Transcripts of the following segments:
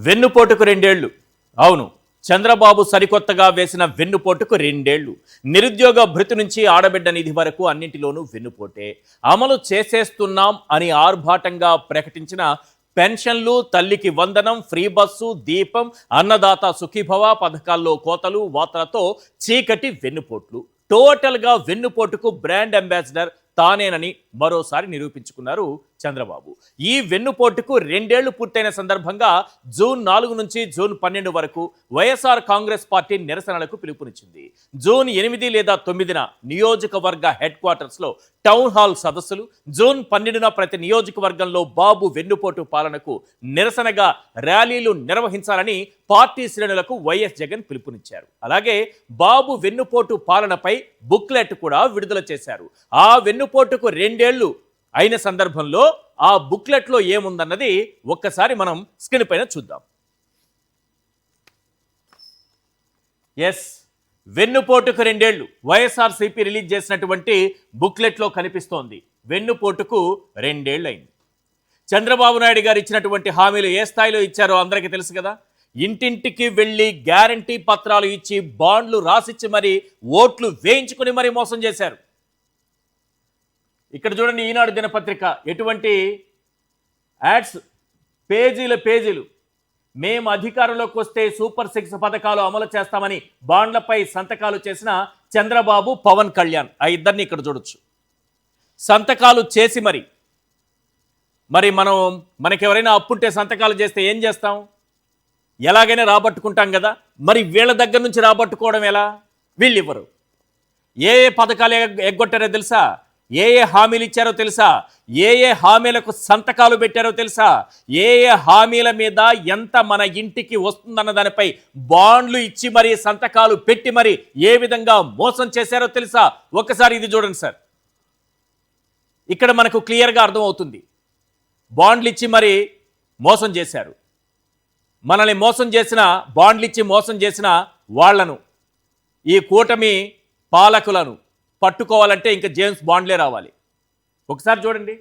వెన్నుపోటుకు రెండేళ్లు. అవును, చంద్రబాబు సరికొత్తగా వేసిన వెన్నుపోటుకు రెండేళ్లు. నిరుద్యోగ భృతి నుంచి ఆడబిడ్డ నిధి వరకు అన్నింటిలోనూ వెన్నుపోటే. అమలు చేసేస్తున్నాం అని ఆర్భాటంగా ప్రకటించిన పెన్షన్లు, తల్లికి వందనం, ఫ్రీ బస్సు, దీపం, అన్నదాత సుఖీభవ పథకాల్లో కోతలు వాతలతో చీకటి వెన్నుపోట్లు. టోటల్గా వెన్నుపోటుకు బ్రాండ్ అంబాసిడర్ తానేనని మరోసారి నిరూపించుకున్నారు చంద్రబాబు. ఈ వెన్నుపోటుకు రెండేళ్లు పూర్తయిన సందర్భంగా జూన్ 4 నుంచి జూన్ 12 వరకు వైఎస్ఆర్ కాంగ్రెస్ పార్టీ నిరసనలకు పిలుపునిచ్చింది. జూన్ 8 లేదా 9న నియోజకవర్గ హెడ్ క్వార్టర్స్లో టౌన్ హాల్ సదస్సులు, జూన్ 12న ప్రతి నియోజకవర్గంలో బాబు వెన్నుపోటు పాలనకు నిరసనగా ర్యాలీలు నిర్వహించాలని పార్టీ శ్రేణులకు వైఎస్ జగన్ పిలుపునిచ్చారు. అలాగే బాబు వెన్నుపోటు పాలనపై బుక్లెట్ కూడా విడుదల చేశారు. ఆ వెన్నుపోటుకు రెండేళ్లు అయిన సందర్భంలో ఆ బుక్లెట్లో ఏముందన్నది ఒక్కసారి మనం స్క్రీన్ పైన చూద్దాం. ఎస్, వెన్నుపోటుకు రెండేళ్లు వైఎస్ఆర్సీపీ రిలీజ్ చేసినటువంటి బుక్లెట్లో కనిపిస్తోంది. వెన్నుపోటుకు రెండేళ్లు అయింది. చంద్రబాబు నాయుడు గారు ఇచ్చినటువంటి హామీలు ఏ స్థాయిలో ఇచ్చారో అందరికీ తెలుసు కదా. ఇంటింటికి వెళ్ళి గ్యారంటీ పత్రాలు ఇచ్చి బాండ్లు రాసిచ్చి మరి ఓట్లు వేయించుకుని మరి మోసం చేశారు. ఇక్కడ చూడండి, ఈనాడు దినపత్రిక ఎటువంటి యాడ్స్, పేజీలు. మేము అధికారంలోకి వస్తే సూపర్ 6 పథకాలు అమలు చేస్తామని బాండ్లపై సంతకాలు చేసిన చంద్రబాబు, పవన్ కళ్యాణ్, ఆ ఇద్దరిని ఇక్కడ చూడొచ్చు. సంతకాలు చేసి మరి మనకెవరైనా అప్పుంటే సంతకాలు చేస్తే ఏం చేస్తాం? ఎలాగైనా రాబట్టుకుంటాం కదా. మరి వీళ్ళ దగ్గర నుంచి రాబట్టుకోవడం ఎలా? వీళ్ళు ఇవ్వరు. ఏ పథకాలు ఎగ్గొట్టారో తెలుసా? ఏ హామీలు ఇచ్చారో తెలుసా? ఏ హామీలకు సంతకాలు పెట్టారో తెలుసా? ఏ హామీల మీద ఎంత మన ఇంటికి వస్తుందన్న దానిపై బాండ్లు ఇచ్చి మరి సంతకాలు పెట్టి మరి ఏ విధంగా మోసం చేశారో తెలుసా? ఒక్కసారి ఇది చూడండి సార్. ఇక్కడ మనకు క్లియర్గా అర్థమవుతుంది. బాండ్లు ఇచ్చి మరి మోసం చేశారు. మనల్ని మోసం చేసిన, బాండ్లు ఇచ్చి మోసం చేసిన వాళ్లను, ఈ కూటమి పాలకులను పట్టుకోవాలంటే ఇంకా జేమ్స్ బాండ్లే రావాలి. ఒకసారి చూడండి,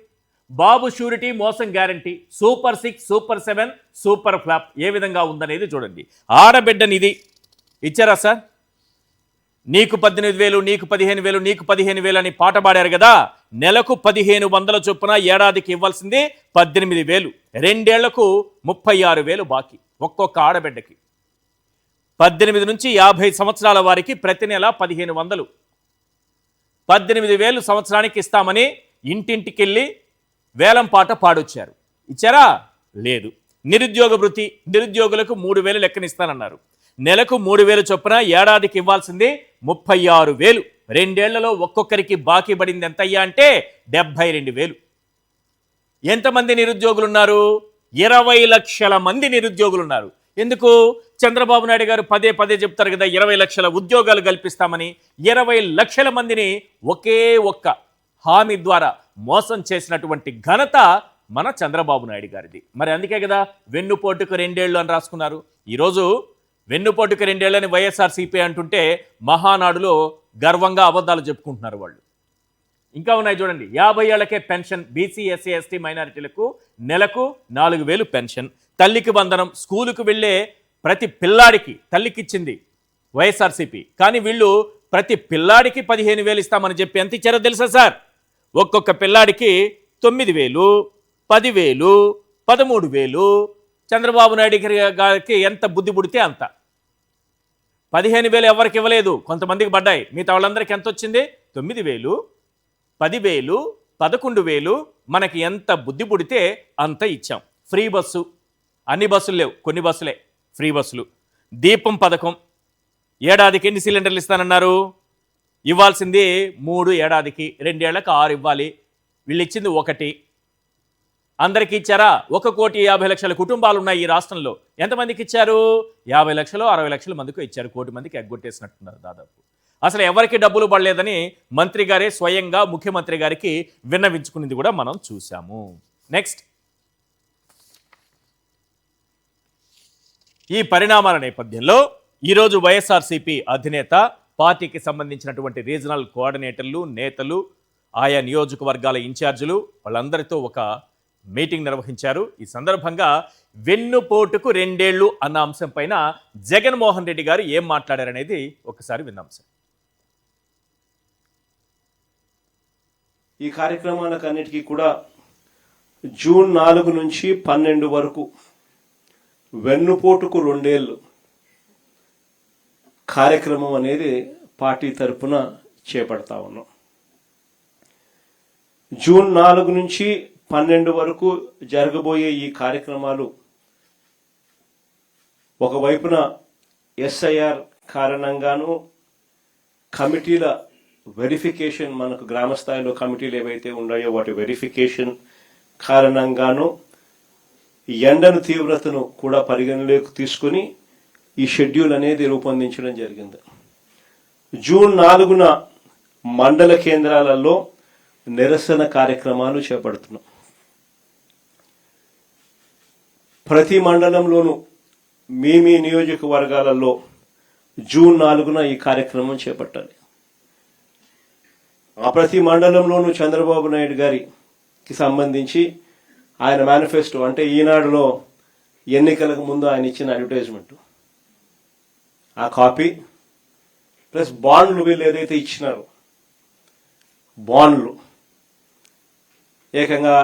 బాబు షూరిటీ మోసం guarantee, super 6, super 7, super flop ఏ విధంగా ఉందనేది చూడండి. ఆడబిడ్డ నిధి ఇచ్చారా సార్? నీకు 18,000, నీకు 15,000, నీకు 15,000 అని పాట పాడారు కదా. నెలకు 1,500 చొప్పున ఏడాదికి ఇవ్వాల్సింది 18,000. రెండేళ్లకు 36,000 బాకీ ఒక్కొక్క ఆడబిడ్డకి. 18 నుంచి 50 సంవత్సరాల వారికి ప్రతి నెల 1,500. 18,000 సంవత్సరానికి ఇస్తామని ఇంటింటికి వెళ్ళి వేలం పాట పాడొచ్చారు. ఇచ్చారా? లేదు. నిరుద్యోగ భృతి, నిరుద్యోగులకు 3,000 లెక్కనిస్తానన్నారు. నెలకు 3,000 చొప్పున ఏడాదికి ఇవ్వాల్సింది 36,000. రెండేళ్లలో ఒక్కొక్కరికి బాకీ పడింది ఎంతయ్యా అంటే 72,000. ఎంతమంది నిరుద్యోగులున్నారు? 20 లక్షల మంది నిరుద్యోగులున్నారు. ఎందుకు? చంద్రబాబు నాయుడు గారు పదే చెప్తారు కదా, 20 లక్షల ఉద్యోగాలు కల్పిస్తామని. 20 లక్షల మందిని ఒకే ఒక్క హామీ ద్వారా మోసం చేసినటువంటి ఘనత మన చంద్రబాబు నాయుడు గారిది. మరి అందుకే కదా వెన్నుపోటుకు రెండేళ్లు అని రాసుకున్నారు. ఈరోజు వెన్నుపోటుకు రెండేళ్లని వైఎస్ఆర్సీపీ అంటుంటే మహానాడులో గర్వంగా అబద్ధాలు చెప్పుకుంటున్నారు వాళ్ళు. ఇంకా ఉన్నాయి చూడండి. 50 ఏళ్లకే పెన్షన్, బీసీ, ఎస్సీ, ఎస్టీ మైనారిటీలకు నెలకు 4,000 పెన్షన్. తల్లికి వందనం, స్కూలుకు వెళ్ళే ప్రతి పిల్లాడికి తల్లికి ఇచ్చింది వైఎస్ఆర్సీపీ. కానీ వీళ్ళు ప్రతి పిల్లాడికి 15,000 ఇస్తామని చెప్పి ఎంత ఇచ్చారో తెలుసా సార్? ఒక్కొక్క పిల్లాడికి 9,000, 10,000, 13,000. చంద్రబాబు నాయుడు గారికి ఎంత బుద్ధి పుడితే అంత. 15,000 ఎవరికి ఇవ్వలేదు, కొంతమందికి పడ్డాయి. మిగతా వాళ్ళందరికీ ఎంత వచ్చింది? 9,000, 10,000, 11,000. మనకి ఎంత బుద్ధి పుడితే అంత ఇచ్చాం. ఫ్రీ బస్సు, అన్ని బస్సులు లేవు, కొన్ని బస్సులే ఫ్రీ బస్సులు. దీపం పథకం, ఏడాదికి ఎన్ని సిలిండర్లు ఇస్తానన్నారు? ఇవ్వాల్సింది 3 ఏడాదికి, 2 ఏళ్లకు 6 ఇవ్వాలి. వీళ్ళు ఇచ్చింది 1. అందరికి ఇచ్చారా? 1,50,00,000 కుటుంబాలు ఉన్నాయి ఈ రాష్ట్రంలో. ఎంతమందికి ఇచ్చారు? 50 లక్షలు, 60 లక్షల మందికి ఇచ్చారు. 1 కోటి మందికి ఎగ్గొట్టేసినట్టున్నారు దాదాపు. అసలు ఎవరికి డబ్బులు పడలేదని మంత్రి గారే స్వయంగా ముఖ్యమంత్రి గారికి విన్నవించుకునేది కూడా మనం చూసాము. నెక్స్ట్, ఈ పరిణామాల నేపథ్యంలో ఈరోజు వైఎస్ఆర్సీపీ అధినేత, పార్టీకి సంబంధించినటువంటి రీజనల్ కోఆర్డినేటర్లు, నేతలు, ఆయా నియోజకవర్గాల ఇన్ఛార్జీలు వాళ్ళందరితో ఒక మీటింగ్ నిర్వహించారు. ఈ సందర్భంగా వెన్నుపోటుకు 2 ఏళ్లు అన్న అంశం పైన జగన్మోహన్ రెడ్డి గారు ఏం మాట్లాడారనేది ఒకసారి విన్నాం సార్. ఈ కార్యక్రమాలకు అన్నిటికీ కూడా జూన్ 4 నుంచి 12 వరకు వెన్నుపోటుకు 2 ఏళ్లు కార్యక్రమం అనేది పార్టీ తరఫున చేపడతా ఉన్నాం. జూన్ 4 నుంచి 12 వరకు జరగబోయే ఈ కార్యక్రమాలు ఒకవైపున ఎస్ఐఆర్ కారణంగాను కమిటీల వెరిఫికేషన్, మనకు గ్రామ స్థాయిలో కమిటీలు ఏవైతే ఉన్నాయో వాటి వెరిఫికేషన్ కారణంగాను ఎండను తీవ్రతను కూడా పరిగణలోకి తీసుకుని ఈ షెడ్యూల్ అనేది రూపొందించడం జరిగింది. జూన్ 4న మండల కేంద్రాలలో నిరసన కార్యక్రమాలు చేపడుతున్నాం. ప్రతి మండలంలోనూ మీ నియోజకవర్గాలలో జూన్ 4న ఈ కార్యక్రమం చేపట్టాలి. ఆ ప్రతి మండలంలోనూ చంద్రబాబు నాయుడు గారికి సంబంధించి ఆయన మేనిఫెస్టో, అంటే ఈనాడులో ఎన్నికలకు ముందు ఆయన ఇచ్చిన అడ్వర్టైజ్మెంట్, ఆ కాపీ ప్లస్ బాండ్లు వీళ్ళు ఏదైతే ఇచ్చినారో బాండ్లు, ఏకంగా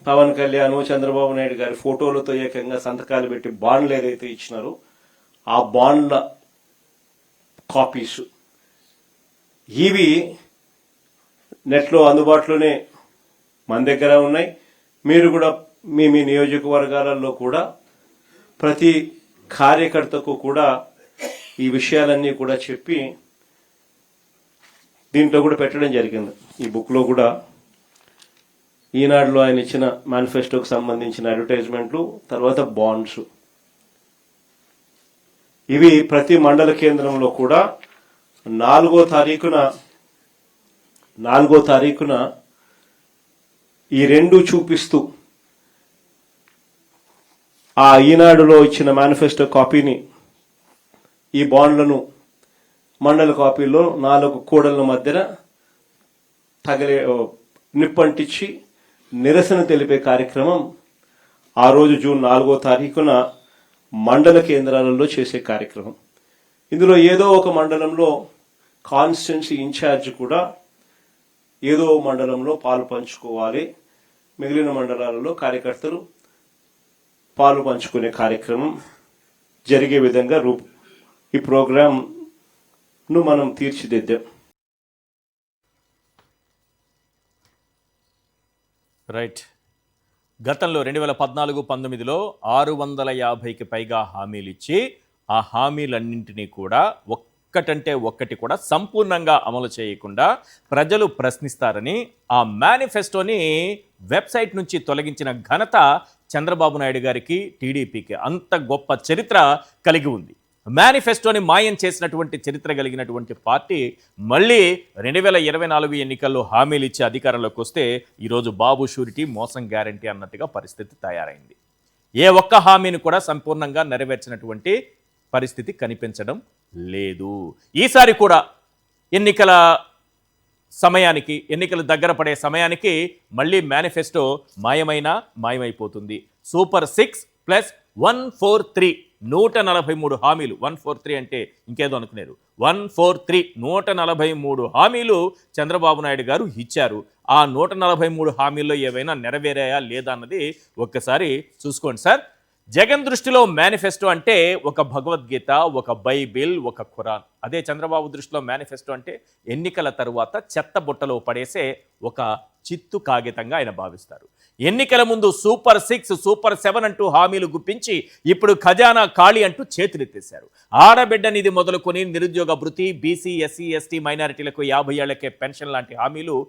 పవన్ కళ్యాణ్ చంద్రబాబు నాయుడు గారి ఫోటోలతో ఏకంగా సంతకాలు పెట్టి బాండ్లు ఏదైతే ఇచ్చినారో ఆ బాండ్ల కాపీస్ ఇవి నెట్లో అందుబాటులోనే మన దగ్గర ఉన్నాయి. మీరు కూడా మీ నియోజకవర్గాలలో కూడా ప్రతి కార్యకర్తకు కూడా ఈ విషయాలన్నీ కూడా చెప్పి దీంట్లో కూడా పెట్టడం జరిగింది. ఈ బుక్లో కూడా ఈనాడులో ఆయన ఇచ్చిన మేనిఫెస్టోకి సంబంధించిన అడ్వర్టైజ్మెంట్లు, తర్వాత బాండ్స్, ఇవి ప్రతి మండల కేంద్రంలో కూడా 4వ తారీఖున ఈ రెండు చూపిస్తూ ఆ ఈనాడులో ఇచ్చిన మేనిఫెస్టో కాపీని, ఈ బాండ్లను మండల కాపీలో 4 కూడళ్ల మధ్యన నిప్పంటించి నిరసన తెలిపే కార్యక్రమం ఆ రోజు జూన్ 4వ తారీఖున మండల కేంద్రాలలో చేసే కార్యక్రమం. ఇందులో ఏదో ఒక మండలంలో కాన్స్టిట్యున్సీ ఇన్ఛార్జ్ కూడా ఏదో మండలంలో పాలు పంచుకోవాలి, మిగిలిన మండలాలలో కార్యకర్తలు పాలు పంచుకునే కార్యక్రమం జరిగే విధంగా ఈ ప్రోగ్రాంను మనం తీర్చిదిద్దాం. రైట్. గతంలో 2014-19లో 650కి పైగా హామీలు ఇచ్చి ఆ హామీలన్నింటినీ కూడా ఒక్కటంటే ఒక్కటి కూడా సంపూర్ణంగా అమలు చేయకుండా ప్రజలు ప్రశ్నిస్తారని ఆ మేనిఫెస్టోని వెబ్సైట్ నుంచి తొలగించిన ఘనత చంద్రబాబు నాయుడు గారికి, టీడీపీకి అంత గొప్ప చరిత్ర కలిగి ఉంది. మేనిఫెస్టోని మాయం చేసినటువంటి చరిత్ర కలిగినటువంటి పార్టీ మళ్ళీ 2024 ఎన్నికల్లో హామీలు ఇచ్చి అధికారంలోకి వస్తే ఈరోజు బాబు షూరిటీ, మోసం గ్యారంటీ అన్నట్టుగా పరిస్థితి తయారైంది. ఏ ఒక్క హామీని కూడా సంపూర్ణంగా నెరవేర్చినటువంటి పరిస్థితి కనిపించడం లేదు. ఈసారి కూడా ఎన్నికలు దగ్గర పడే సమయానికి మళ్ళీ మేనిఫెస్టో మాయమైపోతుంది. సూపర్ 6 ప్లస్ 143 143 హామీలు. 143 అంటే ఇంకేదో అనుకున్నారు. 143 143 హామీలు చంద్రబాబు నాయుడు గారు ఇచ్చారు. ఆ 143 హామీల్లో ఏవైనా నెరవేరాయా లేదా అన్నది ఒక్కసారి చూసుకోండి సార్. జగన్ దృష్టిలో మేనిఫెస్టో అంటే ఒక భగవద్గీత, ఒక బైబిల్, ఒక ఖురాన్. అదే చంద్రబాబు దృష్టిలో మేనిఫెస్టో అంటే ఎన్నికల తరువాత చెత్త బుట్టలో పడేసే ఒక చిత్తు కాగితంగా ఆయన భావిస్తారు. ఎన్నికల ముందు సూపర్ 6, సూపర్ 7 అంటూ హామీలు గుప్పించి ఇప్పుడు ఖజానా ఖాళీ అంటూ చేతులెత్తేశారు. ఆడబిడ్డ నిధి మొదలుకొని నిరుద్యోగ భృతి, బీసీ, ఎస్సీ, ఎస్టీ మైనారిటీలకు 50 ఏళ్లకే పెన్షన్ లాంటి హామీలు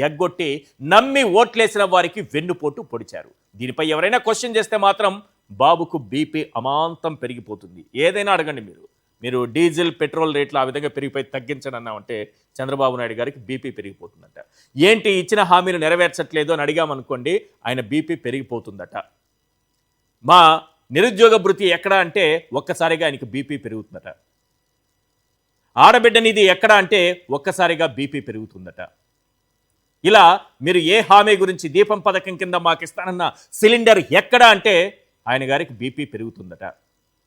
ఎగ్గొట్టి నమ్మి ఓట్లేసిన వారికి వెన్నుపోటు పొడిచారు. దీనిపై ఎవరైనా క్వశ్చన్ చేస్తే మాత్రం బాబుకు బీపీ అమాంతం పెరిగిపోతుంది. ఏదైనా అడగండి మీరు డీజిల్, పెట్రోల్ రేట్లు ఆ విధంగా పెరిగిపోయి తగ్గించని అన్నామంటే చంద్రబాబు నాయుడు గారికి బీపీ పెరిగిపోతుందట. ఏంటి ఇచ్చిన హామీలు నెరవేర్చట్లేదు అని అడిగామనుకోండి, ఆయన బీపీ పెరిగిపోతుందట. మా నిరుద్యోగ భృతి ఎక్కడ అంటే ఒక్కసారిగా ఆయనకి బీపీ పెరుగుతుందట. ఆడబిడ్డ నిధి ఎక్కడ అంటే ఒక్కసారిగా బీపీ పెరుగుతుందట. ఇలా మీరు ఏ హామీ గురించి దీపం పథకం కింద మాకు ఇస్తానన్న సిలిండర్ ఎక్కడ అంటే ఆయన గారికి బీపీ పెరుగుతుందట.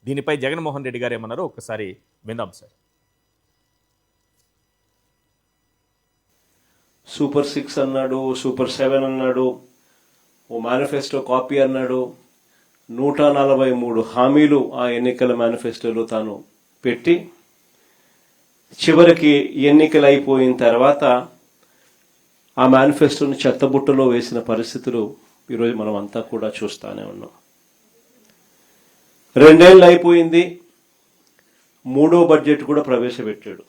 దీనిపై జగన్మోహన్ రెడ్డి గారు ఏమన్నారో ఒక్కసారి విందాం సార్. సూపర్ 6 అన్నాడు, సూపర్ 7 అన్నాడు, ఓ మేనిఫెస్టో కాపీ అన్నాడు. 143 హామీలు ఆ ఎన్నికల మేనిఫెస్టోలో తాను పెట్టి చివరికి ఎన్నికలు అయిపోయిన తర్వాత ఆ మేనిఫెస్టోని చెత్తబుట్టలో వేసిన పరిస్థితులు ఈరోజు మనం అంతా కూడా చూస్తానే ఉన్నాం. 2 ఏళ్ళు అయిపోయింది, 3వ బడ్జెట్ కూడా ప్రవేశపెట్టాడు.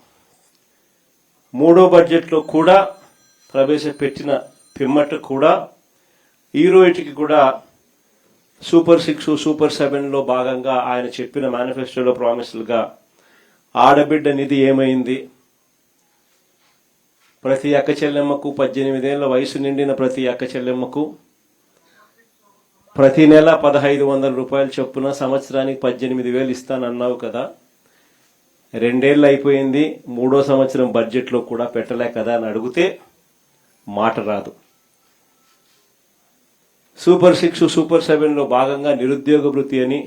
3వ బడ్జెట్లో కూడా ప్రవేశపెట్టిన పిమ్మట కూడా ఈ రోజుకి కూడా సూపర్ 6, సూపర్ 7లో భాగంగా ఆయన చెప్పిన మేనిఫెస్టోలో ప్రామిసులుగా ఆడబిడ్డ నిధి ఏమైంది, ప్రతి అక్క చెల్లెమ్మకు 18 ఏళ్ల వయసు నిండిన ప్రతి అక్క చెల్లెమ్మకు ప్రతి నెల 1500 రూపాయలు చొప్పున సంవత్సరానికి 18,000 ఇస్తానన్నావు కదా, 2 ఏళ్ళు అయిపోయింది, 3వ సంవత్సరం బడ్జెట్లో కూడా పెట్టలే కదా అని అడిగితే మాట రాదు. సూపర్ 6, సూపర్ 7లో భాగంగా నిరుద్యోగ వృత్తి అని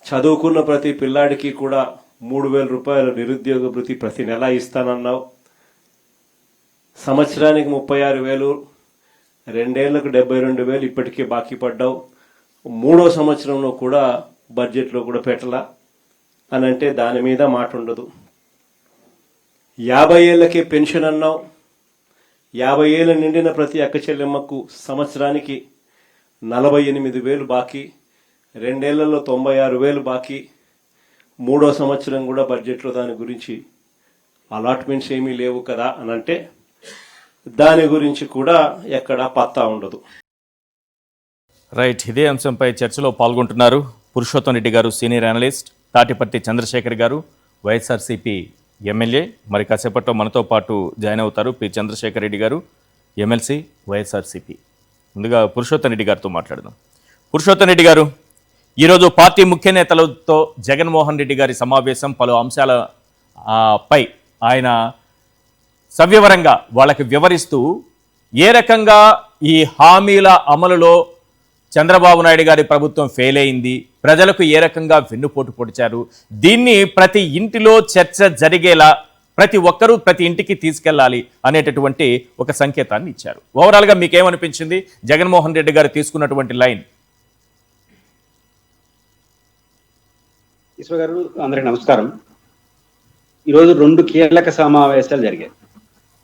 చదువుకున్న ప్రతి పిల్లాడికి కూడా 3,000 రూపాయల నిరుద్యోగ వృత్తి ప్రతి నెల ఇస్తానన్నావు. సంవత్సరానికి 36,000, 2 ఏళ్లకు 72,000 ఇప్పటికే బాకీ పడ్డావు. 3వ సంవత్సరంలో కూడా బడ్జెట్లో కూడా పెట్టలా అని అంటే దాని మీద మాట ఉండదు. 50 ఏళ్లకే పెన్షన్ అన్నావు. 50 ఏళ్ళ నిండిన ప్రతి అక్క చెల్లెమ్మకు సంవత్సరానికి 48,000 బాకీ, 2 ఏళ్లలో 96,000 బాకీ. 3వ సంవత్సరం కూడా బడ్జెట్లో దాని గురించి అలాట్మెంట్స్ ఏమీ లేవు కదా అని అంటే దాని గురించి కూడా ఎక్కడా పత్తా ఉండదు. రైట్, ఇదే అంశంపై చర్చలో పాల్గొంటున్నారు పురుషోత్తం రెడ్డి గారు, సీనియర్ అనలిస్ట్, తాటిపర్తి చంద్రశేఖర్ గారు, వైఎస్ఆర్సీపీ ఎమ్మెల్యే. మరి కాసేపట్లో మనతో పాటు జాయిన్ అవుతారు పి చంద్రశేఖర్ రెడ్డి గారు, ఎమ్మెల్సీ, వైఎస్ఆర్సీపీ. ముందుగా పురుషోత్తం రెడ్డి గారితో మాట్లాడదాం. పురుషోత్తం రెడ్డి గారు, ఈరోజు పార్టీ ముఖ్య నేతలతో జగన్మోహన్ రెడ్డి గారి సమావేశం, పలు అంశాల పై ఆయన సవివరంగా వాళ్ళకి వివరిస్తూ ఏ రకంగా ఈ హామీల అమలులో చంద్రబాబు నాయుడు గారి ప్రభుత్వం ఫెయిల్ అయింది, ప్రజలకు ఏ రకంగా వెన్నుపోటు పొడిచారు, దీన్ని ప్రతి ఇంటిలో చర్చ జరిగేలా ప్రతి ఒక్కరూ ప్రతి ఇంటికి తీసుకెళ్లాలి అనేటటువంటి ఒక సంకేతాన్ని ఇచ్చారు. ఓవరాల్గా మీకేమనిపించింది జగన్మోహన్ రెడ్డి గారు తీసుకున్నటువంటి లైన్? ఈశ్వర్ గారు, అందరికి నమస్కారం. ఈరోజు 2 కీలక సమావేశాలు జరిగాయి.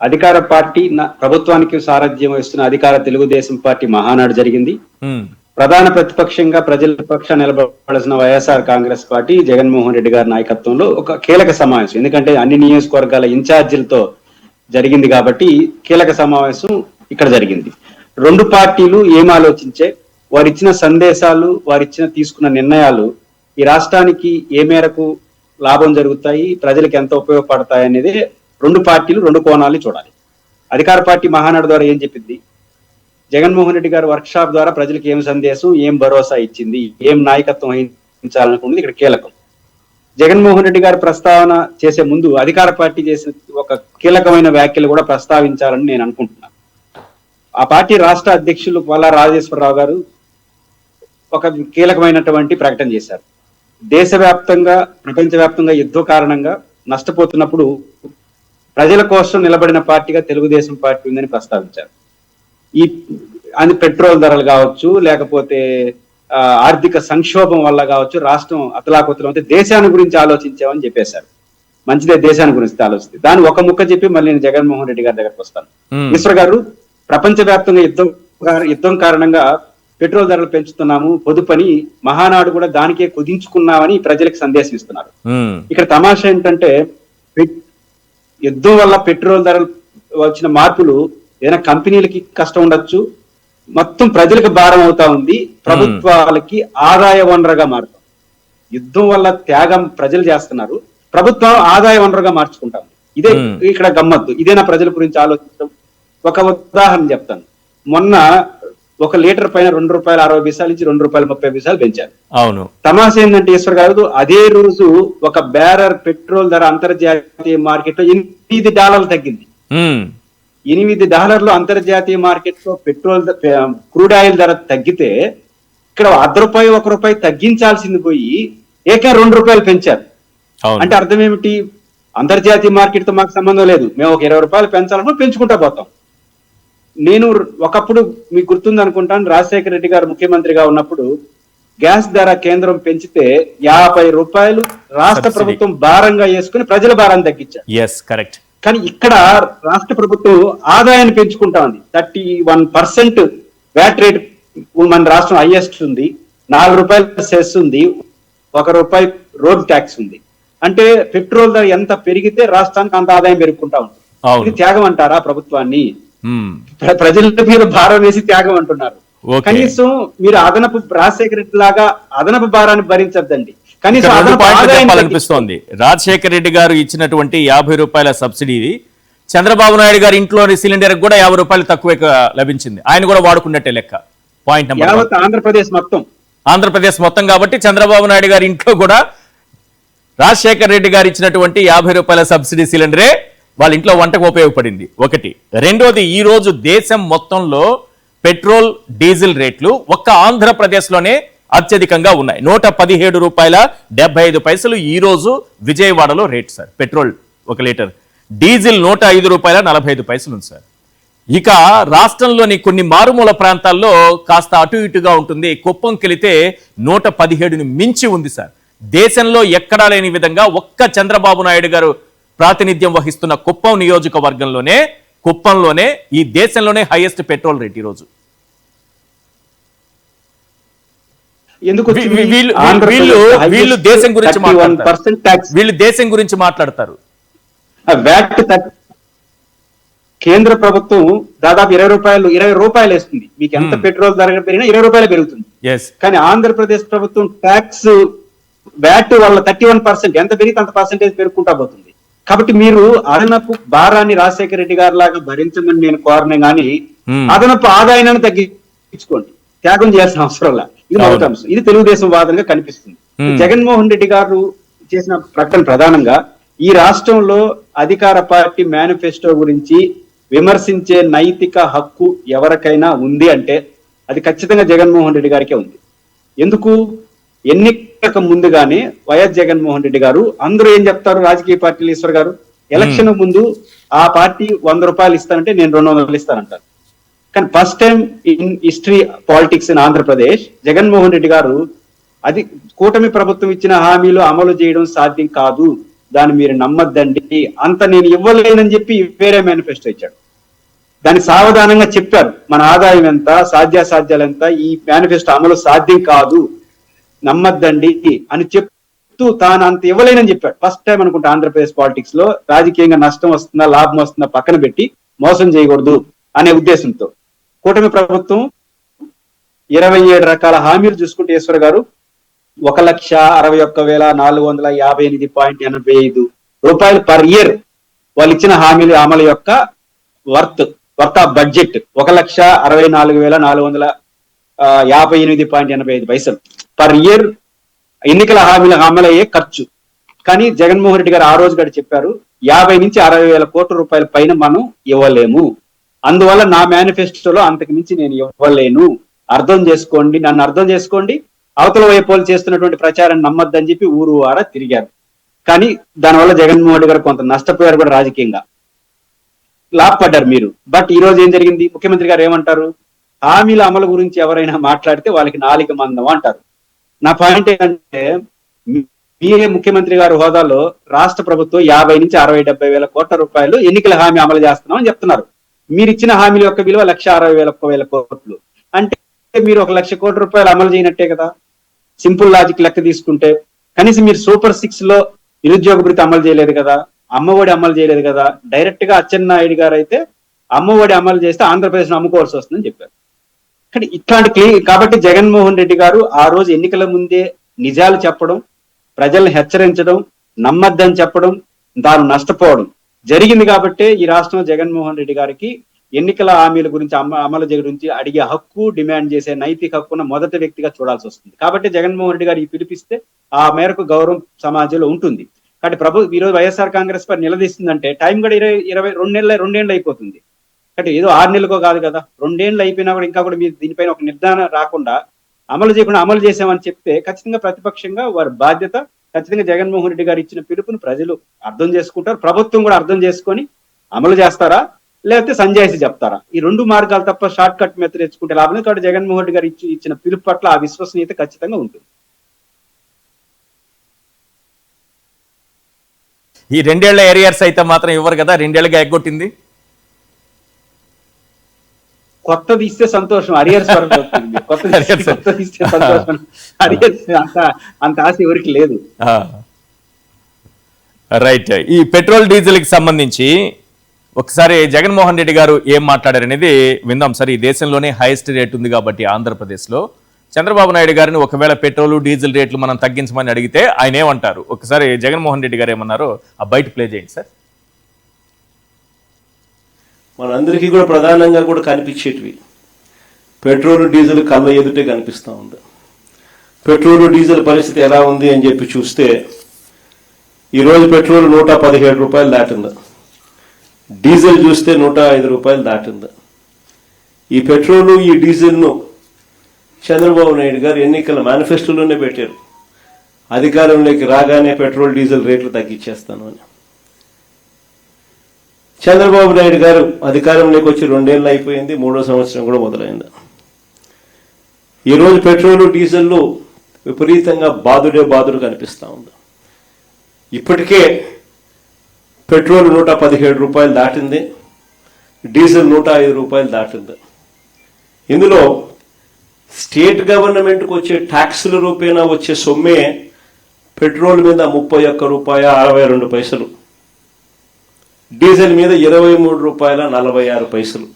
అధికార పార్టీ ప్రభుత్వానికి సారథ్యం వహిస్తున్న అధికార తెలుగుదేశం పార్టీ మహానాడు జరిగింది. ప్రధాన ప్రతిపక్షంగా ప్రజల పక్షాన నిలబడాల్సిన వైఎస్ఆర్ కాంగ్రెస్ పార్టీ జగన్మోహన్ రెడ్డి గారి నాయకత్వంలో ఒక కీలక సమావేశం, ఎందుకంటే అన్ని నియోజకవర్గాల ఇన్ఛార్జీలతో జరిగింది కాబట్టి కీలక సమావేశం ఇక్కడ జరిగింది. 2 పార్టీలు ఏం ఆలోచించే, వారిచ్చిన సందేశాలు, వారిచ్చిన తీసుకున్న నిర్ణయాలు ఈ రాష్ట్రానికి ఏ మేరకు లాభం జరుగుతాయి, ప్రజలకు ఎంత ఉపయోగపడతాయి అనేది 2 పార్టీలు 2 కోణాలు చూడాలి. అధికార పార్టీ మహానాడు ద్వారా ఏం చెప్పింది, జగన్మోహన్ రెడ్డి గారు వర్క్ షాప్ ద్వారా ప్రజలకు ఏం సందేశం, ఏం భరోసా ఇచ్చింది, ఏం నాయకత్వం వహించాలనుకున్నది ఇక్కడ కీలకం. జగన్మోహన్ రెడ్డి గారు ప్రస్తావన చేసే ముందు అధికార పార్టీ చేసిన ఒక కీలకమైన వ్యాఖ్యలు కూడా ప్రస్తావించాలని నేను అనుకుంటున్నాను. ఆ పార్టీ రాష్ట్ర అధ్యక్షులు పల్లా రాజేశ్వరరావు గారు ఒక కీలకమైనటువంటి ప్రకటన చేశారు. దేశవ్యాప్తంగా, ప్రపంచవ్యాప్తంగా యుద్ధం కారణంగా నష్టపోతున్నప్పుడు ప్రజల కోసం నిలబడిన పార్టీగా తెలుగుదేశం పార్టీ ఉందని ప్రస్తావించారు. ఈ అది పెట్రోల్ ధరలు కావచ్చు, లేకపోతే ఆర్థిక సంక్షోభం వల్ల కావచ్చు, రాష్ట్రం అతలాకుతలం అయితే దేశాన్ని గురించి ఆలోచించామని చెప్పేశారు. మంచిదే, దేశాన్ని గురించి ఆలోచిస్తే దాన్ని ఒక ముక్క చెప్పి మళ్ళీ నేను జగన్మోహన్ రెడ్డి గారి దగ్గరకు వస్తాను. ఈశ్వర్ గారు, ప్రపంచవ్యాప్తంగా యుద్ధం కారణంగా పెట్రోల్ ధరలు పెంచుతున్నాము, పొదుపని మహానాడు కూడా దానికే కుదించుకున్నామని ప్రజలకు సందేశం ఇస్తున్నారు. ఇక్కడ తమాషా ఏంటంటే, యుద్ధం వల్ల పెట్రోల్ ధరలు వచ్చిన మార్పులు ఏదైనా కంపెనీలకి కష్టం ఉండొచ్చు, మొత్తం ప్రజలకు భారం అవుతా ఉంది, ప్రభుత్వాలకి ఆదాయ వనరుగా మారుతాం. యుద్ధం వల్ల త్యాగం ప్రజలు చేస్తున్నారు, ప్రభుత్వం ఆదాయ వనరుగా మార్చుకుంటాం. ఇదే ఇక్కడ గమ్మత్తు. ఇదేనా ప్రజల గురించి ఆలోచించడం? ఒక ఉదాహరణ చెప్తాను. మొన్న 1 లీటర్ పైన ₹2.60 నుంచి ₹2.30 పెంచారు. అవును. తమాషా ఏంటంటే ఈశ్వర్ గారు, అదే రోజు ఒక బ్యారర్ పెట్రోల్ ధర అంతర్జాతీయ మార్కెట్ లో $8 తగ్గింది. $8 అంతర్జాతీయ మార్కెట్ లో పెట్రోల్ క్రూడ్ ఆయిల్ ధర తగ్గితే ఇక్కడ ₹1 1 తగ్గించాల్సింది పోయి ఏకా ₹2 పెంచారు. అవును. అంటే అర్థం ఏమిటి? అంతర్జాతీయ మార్కెట్ తో మాకు సంబంధం లేదు, మేము ఒక ₹20 పెంచాలన్నా పెంచుకుంటా పోతాం. నేను ఒకప్పుడు మీకు గుర్తుంది అనుకుంటాను, రాజశేఖర రెడ్డి గారు ముఖ్యమంత్రిగా ఉన్నప్పుడు గ్యాస్ ధర కేంద్రం పెంచితే ₹50 రాష్ట్ర ప్రభుత్వం భారంగా వేసుకుని ప్రజల భారాన్ని తగ్గించారు. Yes, correct. కానీ ఇక్కడ రాష్ట్ర ప్రభుత్వం ఆదాయాన్ని పెంచుకుంటా ఉంది. 31% వ్యాట్ రేట్ మన రాష్ట్రం హైయెస్ట్ ఉంది. ₹4 సెస్ ఉంది, ₹1 రోడ్ ట్యాక్స్ ఉంది. అంటే పెట్రోల్ ధర ఎంత పెరిగితే రాష్ట్రానికి అంత ఆదాయం పెరుగుకుంటా ఉంటుంది. ఇది త్యాగం అంటారా ప్రభుత్వాన్ని? ప్రజల మీద భారం వేసి త్యాగం అంటున్నారు. కనీసం మీరు అదనపు రాజశేఖర రెడ్డి లాగా అదనపు భారాన్ని భరించద్దండి. కనీసం అనిపిస్తోంది. రాజశేఖర రెడ్డి గారు ఇచ్చినటువంటి ₹50 సబ్సిడీ చంద్రబాబు నాయుడు గారి ఇంట్లోని సిలిండర్ కూడా ₹50 తక్కువ లభించింది. ఆయన కూడా వాడుకున్నట్టే లెక్క. పాయింట్ నెంబర్ ఆంధ్రప్రదేశ్ మొత్తం కాబట్టి చంద్రబాబు నాయుడు గారి ఇంట్లో కూడా రాజశేఖర రెడ్డి గారు ఇచ్చినటువంటి ₹50 సబ్సిడీ సిలిండరే వాళ్ళ ఇంట్లో వంటకు ఉపయోగపడింది. ఒకటి. రెండోది, ఈ రోజు దేశం మొత్తంలో పెట్రోల్ డీజిల్ రేట్లు ఒక్క ఆంధ్రప్రదేశ్లోనే అత్యధికంగా ఉన్నాయి. ₹117.75 ఈ రోజు విజయవాడలో rate sir. Petrol 1 litre, diesel ₹105.45 ఉంది సార్. ఇక రాష్ట్రంలోని కొన్ని మారుమూల ప్రాంతాల్లో కాస్త అటు ఇటుగా ఉంటుంది. కుప్పంకెళితే 117ని మించి ఉంది సార్. దేశంలో ఎక్కడా లేని విధంగా ఒక్క చంద్రబాబు నాయుడు గారు ప్రాతినిధ్యం వహిస్తున్న కుప్పం కుప్పంలోనే ఈ దేశంలోనే హైయెస్ట్ పెట్రోల్ రేట్ ఈ రోజు. వీళ్ళు దేశం గురించి మాట్లాడతారు. కేంద్ర ప్రభుత్వం దాదాపు ₹20 వేస్తుంది. మీకు ఎంత పెట్రోల్ ధర పెరిగినా ₹20 పెరుగుతుంది. కానీ ఆంధ్రప్రదేశ్ ప్రభుత్వం ట్యాక్స్ వ్యాట్ వల్ల 31% ఎంత పెరిగితే అంత పర్సెంటేజ్ పెరుగుకుంటా పోతుంది. కాబట్టి మీరు అదనపు భారాన్ని రాజశేఖర రెడ్డి గారి లాగా భరించమని నేను కోరనే గానీ అదనపు ఆదాయాన్ని తగ్గించుకోండి, త్యాగం చేయాల్సిన అవసరం లేదు. ఇది మొదటి అంశం. ఇది తెలుగుదేశం వాదనగా కనిపిస్తుంది. జగన్మోహన్ రెడ్డి గారు చేసిన ప్రకటన ప్రధానంగా ఈ రాష్ట్రంలో అధికార పార్టీ మేనిఫెస్టో గురించి విమర్శించే నైతిక హక్కు ఎవరికైనా ఉంది అంటే అది ఖచ్చితంగా జగన్మోహన్ రెడ్డి గారికే ఉంది. ఎందుకు? ఎన్నికలకు ముందుగానే వైఎస్ జగన్మోహన్ రెడ్డి గారు, అందరూ ఏం చెప్తారు రాజకీయ పార్టీలు, ఈశ్వర్ గారు ఎలక్షన్ ముందు ఆ పార్టీ ₹100 ఇస్తానంటే నేను 200 ఇస్తానంటారు. కానీ first time in history politics in Andhra Pradesh Jaganmohan Reddy గారు అది కూటమి ప్రభుత్వం ఇచ్చిన హామీలు అమలు చేయడం సాధ్యం కాదు, దాన్ని మీరు నమ్మద్దండి, అంత నేను ఇవ్వలేనని చెప్పి వేరే మేనిఫెస్టో ఇచ్చాడు. దాన్ని సావధానంగా చెప్పారు, మన ఆదాయం ఎంత, సాధ్యాసాధ్యాలు ఎంత, ఈ మేనిఫెస్టో అమలు సాధ్యం కాదు, నమ్మద్దండి అని చెప్తూ తాను అంత ఇవ్వలేనని చెప్పాడు. ఫస్ట్ టైం అనుకుంటా ఆంధ్రప్రదేశ్ పాలిటిక్స్ లో రాజకీయంగా నష్టం వస్తుందా లాభం వస్తుందా పక్కన పెట్టి మోసం చేయకూడదు అనే ఉద్దేశంతో కూటమి ప్రభుత్వం 27 రకాల హామీలు చూసుకుంటే ఈశ్వర్ గారు ₹1,61,458.85 పర్ ఇయర్ వాళ్ళు ఇచ్చిన హామీల అమలు యొక్క worth of budget ₹1,64,458.85 per year ఎన్నికల హామీల అమలయ్యే ఖర్చు. కానీ జగన్మోహన్ రెడ్డి గారు ఆ రోజు గడి చెప్పారు 50 నుంచి 60 వేల కోట్ల రూపాయల పైన మనం ఇవ్వలేము, అందువల్ల నా మేనిఫెస్టోలో అంతకు మించి నేను ఇవ్వలేను, అర్థం చేసుకోండి, నన్ను అర్థం చేసుకోండి, అవతల వైపు చేస్తున్నటువంటి ప్రచారాన్ని నమ్మద్దని చెప్పి ఊరు వార తిరిగారు. కానీ దానివల్ల జగన్మోహన్ రెడ్డి గారు కొంత నష్టపోయారు కూడా, రాజకీయంగా లాభపడ్డారు మీరు. బట్ ఈ రోజు ఏం జరిగింది? ముఖ్యమంత్రి గారు ఏమంటారు? హామీల అమలు గురించి ఎవరైనా మాట్లాడితే వాళ్ళకి నాలిక మందం అంటారు. నా పాయింట్ ఏంటంటే మీరే ముఖ్యమంత్రి గారి హోదాలో రాష్ట్ర ప్రభుత్వం 50 నుంచి 60-70 వేల కోట్ల రూపాయలు ఎన్నికల హామీ అమలు చేస్తున్నాం అని చెప్తున్నారు. మీరు ఇచ్చిన హామీల యొక్క విలువ 1,60,000 కోట్లు అంటే మీరు 1,00,000 కోట్ల రూపాయలు అమలు చేయనట్టే కదా. సింపుల్ లాజిక్ లెక్క తీసుకుంటే కనీసం మీరు సూపర్ 6 లో నిరుద్యోగ భృతి అమలు చేయలేదు కదా, అమ్మఒడి అమలు చేయలేదు కదా. డైరెక్ట్ గా అచ్చెన్నాయుడు గారు అయితే అమ్మఒడి అమలు చేస్తే ఆంధ్రప్రదేశ్ అమ్ముకోవాల్సి వస్తుందని చెప్పారు. కానీ ఇట్లాంటి కాబట్టి జగన్మోహన్ రెడ్డి గారు ఆ రోజు ఎన్నికల ముందే నిజాలు చెప్పడం, ప్రజల్ని హెచ్చరించడం, నమ్మద్దని చెప్పడం, తాను నష్టపోవడం జరిగింది. కాబట్టి ఈ రాష్ట్రంలో జగన్మోహన్ రెడ్డి గారికి ఎన్నికల హామీల గురించి అమలు గురించి అడిగే హక్కు, డిమాండ్ చేసే నైతిక హక్కున మొదటి వ్యక్తిగా చూడాల్సి వస్తుంది. కాబట్టి జగన్మోహన్ రెడ్డి గారు పిలిపిస్తే ఆ మేరకు గౌరవం సమాజంలో ఉంటుంది. కాబట్టి ఈరోజు వైఎస్ఆర్ కాంగ్రెస్ పార్టీ నిలదీస్తుందంటే టైం కూడా 2 నెలలు అయిపోతుంది. అంటే ఏదో 6 నెలలకో కాదు కదా, 2 ఏళ్ళు అయిపోయినా కూడా ఇంకా కూడా మీరు దీనిపైన ఒక నిర్ధారణ రాకుండా అమలు చేయకుండా అమలు చేసామని చెప్తే ఖచ్చితంగా ప్రతిపక్షంగా వారి బాధ్యత, ఖచ్చితంగా జగన్మోహన్ రెడ్డి గారు ఇచ్చిన పిలుపుని ప్రజలు అర్థం చేసుకుంటారు, ప్రభుత్వం కూడా అర్థం చేసుకొని అమలు చేస్తారా లేకపోతే సంజాయిషి చెప్తారా? ఈ 2 మార్గాలు తప్ప షార్ట్ కట్ మెథడ్ తెచ్చుకుంటే లాభం లేదు. కాబట్టి జగన్మోహన్ రెడ్డి గారు ఇచ్చిన పిలుపు పట్ల ఆ విశ్వసనీయత ఖచ్చితంగా ఉంటుంది. ఈ 2 ఏళ్ల ఏరియర్స్ అయితే మాత్రం ఇవ్వరు కదా, 2 ఏళ్ళగా ఎగ్గొట్టింది. కొత్తది ఇస్తే సంతోషం, అరియర్స్ కొత్తది ఇస్తే సంతోషం, అరియర్స్ అంత ఆశ ఎవరికి లేదు. రైట్. ఈ పెట్రోల్ డీజిల్ కి సంబంధించి ఒకసారి జగన్మోహన్ రెడ్డి గారు ఏం మాట్లాడారనేది విందాం సార్. ఈ దేశంలోనే హైయెస్ట్ రేట్ ఉంది కాబట్టి ఆంధ్రప్రదేశ్లో చంద్రబాబు నాయుడు గారిని ఒకవేళ పెట్రోల్ డీజిల్ రేట్లు మనం తగ్గించమని అడిగితే ఆయన ఏమంటారు, ఒకసారి జగన్మోహన్ రెడ్డి గారు ఏమన్నారో ఆ బయట ప్లే చేయండి సార్. మనందరికీ కూడా ప్రధానంగా కూడా కనిపించేటివి పెట్రోల్ డీజిల్ కళ్ళ ఎదుటే కనిపిస్తూ ఉంది. పెట్రోల్ డీజిల్ పరిస్థితి ఎలా ఉంది అని చెప్పి చూస్తే ఈరోజు పెట్రోల్ 117 రూపాయలు దాటింది, డీజిల్ చూస్తే 105 రూపాయలు దాటింది. ఈ పెట్రోలు ఈ డీజిల్ను చంద్రబాబు నాయుడు గారు ఎన్నికల మేనిఫెస్టోలోనే పెట్టారు, అధికారంలోకి రాగానే పెట్రోల్ డీజిల్ రేట్లు తగ్గించేస్తాను అని. చంద్రబాబు నాయుడు గారు అధికారంలోకి వచ్చి 2 ఏళ్ళు అయిపోయింది, 3వ సంవత్సరం కూడా మొదలైంది. ఈరోజు పెట్రోలు డీజిల్లు విపరీతంగా బాదుడు కనిపిస్తూ ఉంది. ఇప్పటికే పెట్రోల్ 117 రూపాయలు దాటింది, డీజిల్ 105 రూపాయలు దాటింది. ఇందులో స్టేట్ గవర్నమెంట్కి వచ్చే ట్యాక్సుల రూపేణా వచ్చే సొమ్మే పెట్రోల్ మీద 31 రూపాయ 62 పైసలు, డీజిల్ మీద 23 రూపాయల 46 పైసలు.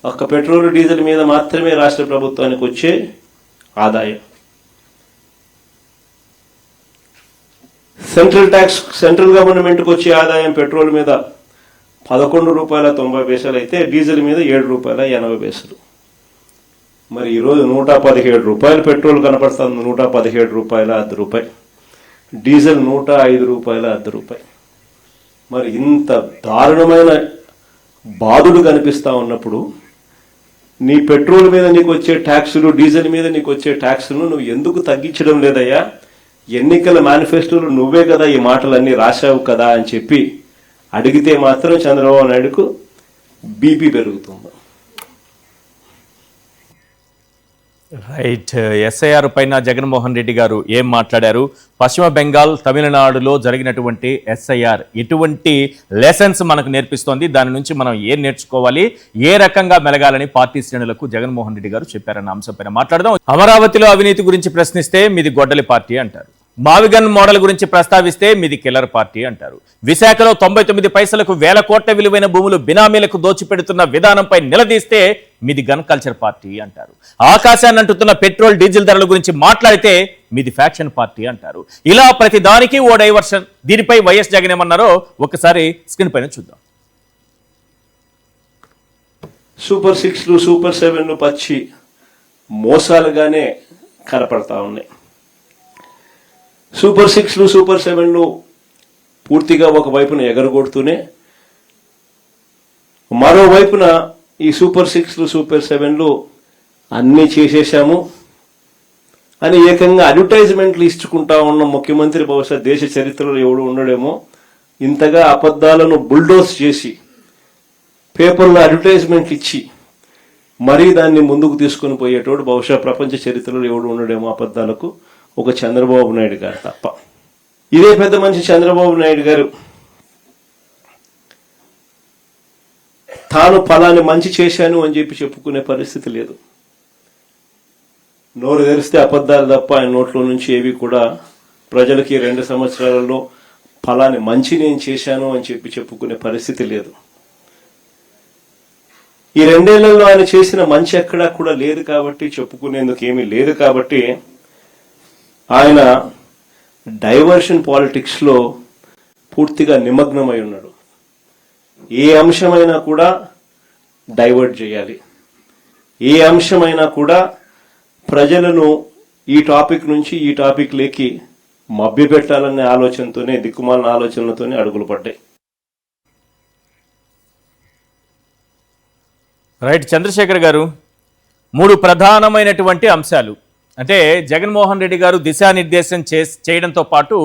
ఒక్క పెట్రోల్ డీజిల్ మీద మాత్రమే రాష్ట్ర ప్రభుత్వానికి వచ్చే ఆదాయం. సెంట్రల్ గవర్నమెంట్కి వచ్చే ఆదాయం పెట్రోల్ మీద 11 రూపాయల 90 పైసలు అయితే డీజిల్ మీద 7 రూపాయల 80 పైసలు. మరి ఈరోజు 117 రూపాయలు పెట్రోల్ కనపడుతుంది, 117 రూపాయల 10 రూపాయలు, డీజిల్ 105 రూపాయల 10 రూపాయలు. మరి ఇంత దారుణమైన బాధుడు కనిపిస్తూ ఉన్నప్పుడు నీ పెట్రోల్ మీద నీకు వచ్చే ట్యాక్సులు, డీజిల్ మీద నీకు వచ్చే ట్యాక్సులు నువ్వు ఎందుకు తగ్గించడం లేదయ్యా? ఎన్నికల మేనిఫెస్టోలు నువ్వే కదా ఈ మాటలన్నీ రాశావు కదా అని చెప్పి అడిగితే మాత్రం చంద్రబాబు నాయుడుకు బీపీ పెరుగుతుంది. రైట్. ఎస్ఐఆర్ పైన జగన్మోహన్ రెడ్డి గారు ఏం మాట్లాడారు, పశ్చిమ బెంగాల్ తమిళనాడులో జరిగినటువంటి ఎస్ఐఆర్ ఎటువంటి లెసన్స్ మనకు నేర్పిస్తోంది, దాని నుంచి మనం ఏం నేర్చుకోవాలి, ఏ రకంగా మెలగాలని పార్టీ శ్రేణులకు జగన్మోహన్ రెడ్డి గారు చెప్పారన్న అంశంపైన మాట్లాడదాం. అమరావతిలో అవినీతి గురించి ప్రశ్నిస్తే మీది గొడ్డలి పార్టీ అంటారు, మావిగన్ మోడల్ గురించి ప్రస్తావిస్తే మీది కిల్లర్ పార్టీ అంటారు, విశాఖలో 99 పైసలకు 1000 కోట్ల విలువైన భూములు బినామీలకు దోచిపెడుతున్న విధానంపై నిలదీస్తే మీది గన్ కల్చర్ పార్టీ అంటారు, ఆకాశాన్ని అంటుతున్న పెట్రోల్ డీజిల్ ధరల గురించి మాట్లాడితే మీది ఫ్యాక్షన్ పార్టీ అంటారు. ఇలా ప్రతి దానికి ఓ డైవర్షన్. దీనిపై వైఎస్ జగన్ ఏమన్నారో ఒకసారి స్క్రీన్ పైన చూద్దాం. సూపర్ 6లు సూపర్ 7లు పచ్చి మోసాలుగానే కనపడతా ఉన్నాయి. సూపర్ 6లు సూపర్ 7లు పూర్తిగా ఒకవైపున ఎగరగొడుతూనే మరోవైపున ఈ సూపర్ 6లు సూపర్ 7లు అన్నీ చేసేశాము అని ఏకంగా అడ్వర్టైజ్మెంట్లు ఇచ్చుకుంటా ఉన్న ముఖ్యమంత్రి బహుశా దేశ చరిత్రలో ఎవడు ఉండడేమో. ఇంతగా అబద్ధాలను బుల్డోస్ చేసి పేపర్లో అడ్వర్టైజ్మెంట్లు ఇచ్చి మరీ దాన్ని ముందుకు తీసుకుని పోయేటోడు బహుశా ప్రపంచ చరిత్రలో ఎవడు ఉండడేమో అబద్ధాలకు, ఒక చంద్రబాబు నాయుడు గారు తప్ప. ఇదే పెద్ద మనిషి చంద్రబాబు నాయుడు గారు తాను ఫలాన్ని మంచి చేశాను అని చెప్పి చెప్పుకునే పరిస్థితి లేదు. నోరు తెరిస్తే అబద్ధాలు తప్ప ఆయన నోట్లో నుంచి ఏవి కూడా ప్రజలకి 2 సంవత్సరాలలో ఫలాన్ని మంచి నేను చేశాను అని చెప్పి చెప్పుకునే పరిస్థితి లేదు. ఈ 2 ఏళ్లలో ఆయన చేసిన మంచి ఎక్కడా కూడా లేదు కాబట్టి, చెప్పుకునేందుకు ఏమీ లేదు కాబట్టి ఆయన డైవర్షన్ పాలిటిక్స్ లో పూర్తిగా నిమగ్నమై ఉన్నాడు. ఏ అంశమైనా కూడా డైవర్ట్ చేయాలి, ఏ అంశమైనా కూడా ప్రజలను ఈ టాపిక్ నుంచి ఈ టాపిక్ లేకి మభ్యపెట్టాలనే ఆలోచనతోనే, దిక్కుమాలిన ఆలోచనలతోనే అడుగులు పడ్డాయి. రైట్ చంద్రశేఖర్ గారు, 3 ప్రధానమైనటువంటి అంశాలు అంటే జగన్మోహన్ రెడ్డి గారు దిశానిర్దేశం చేయడంతో పాటు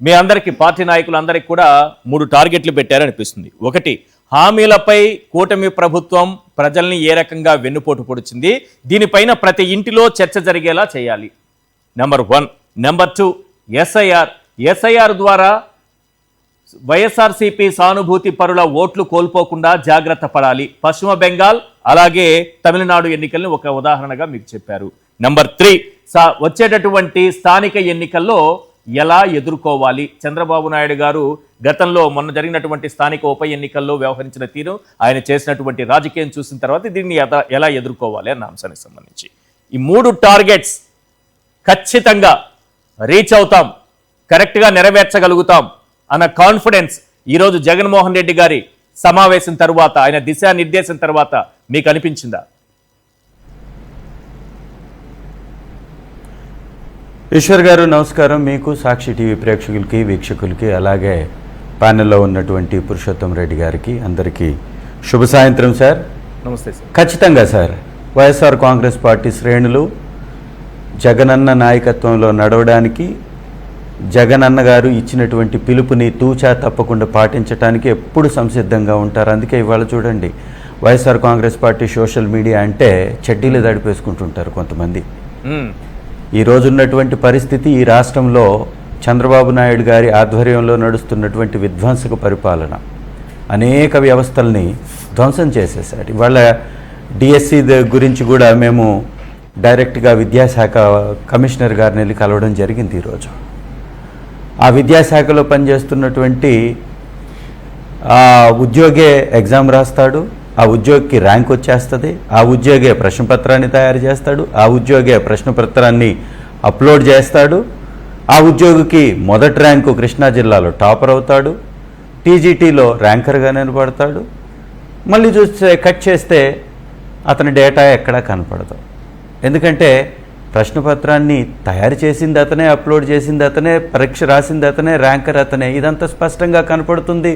మీ అందరికీ పార్టీ నాయకులందరికీ కూడా 3 టార్గెట్లు పెట్టారనిపిస్తుంది. 1, హామీలపై కూటమి ప్రభుత్వం ప్రజల్ని ఏ రకంగా వెన్నుపోటు పొడిచింది, దీనిపైన ప్రతి ఇంటిలో చర్చ జరిగేలా చేయాలి. నెంబర్ 1. నెంబర్ 2, ఎస్ఐఆర్ ద్వారా వైఎస్ఆర్సీపీ సానుభూతి పరుల ఓట్లు కోల్పోకుండా జాగ్రత్త పడాలి. పశ్చిమ బెంగాల్ అలాగే తమిళనాడు ఎన్నికల్ని ఒక ఉదాహరణగా మీకు చెప్పారు. నెంబర్ 3, వచ్చేటటువంటి స్థానిక ఎన్నికల్లో ఎలా ఎదుర్కోవాలి. చంద్రబాబు నాయుడు గారు గతంలో మొన్న జరిగినటువంటి స్థానిక ఉప ఎన్నికల్లో వ్యవహరించిన తీరు, ఆయన చేసినటువంటి రాజకీయం చూసిన తర్వాత దీన్ని ఎలా ఎదుర్కోవాలి అన్న అంశానికి సంబంధించి ఈ 3 టార్గెట్స్ ఖచ్చితంగా రీచ్ అవుతాం, కరెక్ట్గా నెరవేర్చగలుగుతాం అన్న కాన్ఫిడెన్స్ ఈరోజు జగన్మోహన్ రెడ్డి గారి సమావేశం తర్వాత, ఆయన దిశానిర్దేశం తర్వాత మీకు అనిపించిందా? ఈశ్వర్ గారు నమస్కారం. మీకు, సాక్షి టీవీ ప్రేక్షకులకి, వీక్షకులకి, అలాగే ప్యానెల్లో ఉన్నటువంటి పురుషోత్తం రెడ్డి గారికి అందరికీ శుభ సాయంత్రం సార్. నమస్తే సార్. ఖచ్చితంగా సార్, వైఎస్ఆర్ కాంగ్రెస్ పార్టీ శ్రేణులు జగనన్న నాయకత్వంలో నడవడానికి, జగనన్న గారు ఇచ్చినటువంటి పిలుపుని తూచా తప్పకుండా పాటించడానికి ఎప్పుడు సంసిద్ధంగా ఉంటారు. అందుకే ఇవాళ చూడండి, YSR Congress party social media అంటే చెడ్డీలు దడిపేసుకుంటుంటారు కొంతమంది. ఈ రోజున్నటువంటి పరిస్థితి, ఈ రాష్ట్రంలో చంద్రబాబు నాయుడు గారి ఆధ్వర్యంలో నడుస్తున్నటువంటి విధ్వంసక పరిపాలన అనేక వ్యవస్థల్ని ధ్వంసం చేసేసారు. ఇవాళ డిఎస్సి గురించి కూడా మేము డైరెక్ట్గా విద్యాశాఖ కమిషనర్ గారిని వెళ్ళి కలవడం జరిగింది ఈరోజు. ఆ విద్యాశాఖలో పనిచేస్తున్నటువంటి ఉద్యోగే ఎగ్జామ్ రాస్తాడు, ఆ ఉద్యోగికి ర్యాంక్ వచ్చేస్తుంది, ఆ ఉద్యోగే ప్రశ్నపత్రాన్ని తయారు చేస్తాడు, ఆ ఉద్యోగే ప్రశ్నపత్రాన్ని అప్లోడ్ చేస్తాడు, ఆ ఉద్యోగికి మొదటి ర్యాంకు కృష్ణా జిల్లాలో టాపర్ అవుతాడు, టీజీటీలో ర్యాంకర్గా నిలబడతాడు. మళ్ళీ చూస్తే కట్ చేస్తే అతని డేటా ఎక్కడా కనపడదు. ఎందుకంటే ప్రశ్నపత్రాన్ని తయారు చేసింది అతనే, అప్లోడ్ చేసింది అతనే, పరీక్ష రాసింది అతనే, ర్యాంకర్ అతనే. ఇదంతా స్పష్టంగా కనపడుతుంది.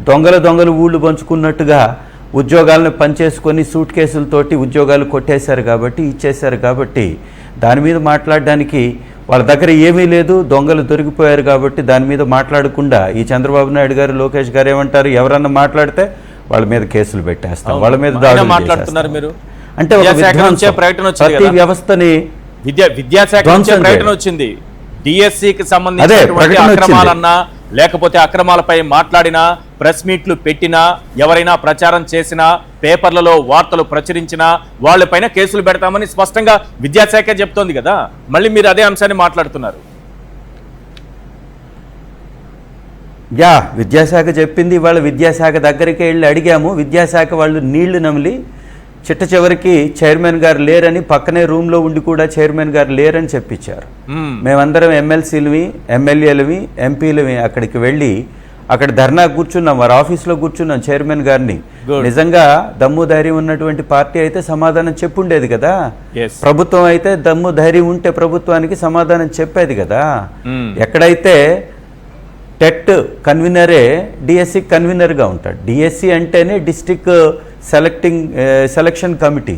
దొంగలు ఊళ్ళు పంచుకున్నట్టుగా ఉద్యోగాలను పనిచేసుకొని సూట్ కేసులతోటి ఉద్యోగాలు కొట్టేశారు కాబట్టి, ఇచ్చేశారు కాబట్టి, దాని మీద మాట్లాడడానికి వాళ్ళ దగ్గర ఏమీ లేదు. దొంగలు దొరికిపోయారు కాబట్టి దాని మీద మాట్లాడకుండా ఈ చంద్రబాబు నాయుడు గారు, లోకేష్ గారు ఏమంటారు, ఎవరన్నా మాట్లాడితే వాళ్ళ మీద కేసులు పెట్టేస్తాం, వాళ్ళ మీద దాడులు మాట్లాడుతున్నారు మీరు. అంటే ఒక ప్రతి వ్యవస్థని విద్యాశాఖ ప్రకటన వచ్చింది. డిఎస్సికి సంబంధించిన అక్రమాలన్నా లేకపోతే అక్రమాలపై మాట్లాడినా, ప్రెస్ మీట్లు పెట్టినా, ఎవరైనా ప్రచారం చేసినా, పేపర్లలో వార్తలు ప్రచురించినా వాళ్ళపైన కేసులు పెడతామని స్పష్టంగా విద్యాశాఖ చెప్తోంది కదా. మళ్ళీ మీరు అదే అంశాన్ని మాట్లాడుతున్నారు. విద్యాశాఖ చెప్పింది. వాళ్ళ విద్యాశాఖ దగ్గరికి వెళ్ళి అడిగాము. విద్యాశాఖ వాళ్ళు నీళ్లు నమిలి చిట్ట చివరికి చైర్మన్ గారు లేరని, పక్కనే రూమ్లో ఉండి కూడా చైర్మన్ గారు లేరని చెప్పించారు. మేమందరం ఎమ్మెల్సీలవి, ఎమ్మెల్యేలవి, ఎంపీలవి అక్కడికి వెళ్ళి అక్కడ ధర్నా కూర్చున్నాం, వారి ఆఫీస్లో కూర్చున్నాం. చైర్మన్ గారిని నిజంగా దమ్ము ధైర్యం ఉన్నటువంటి పార్టీ అయితే సమాధానం చెప్పుండేది కదా. ప్రభుత్వం అయితే దమ్ము ధైర్యం ఉంటే ప్రభుత్వానికి సమాధానం చెప్పేది కదా. ఎక్కడైతే టెట్ కన్వీనరే డిఎస్సి కన్వీనర్గా ఉంటాడు. డిఎస్సి అంటేనే డిస్ట్రిక్ట్ సెలక్షన్ కమిటీ.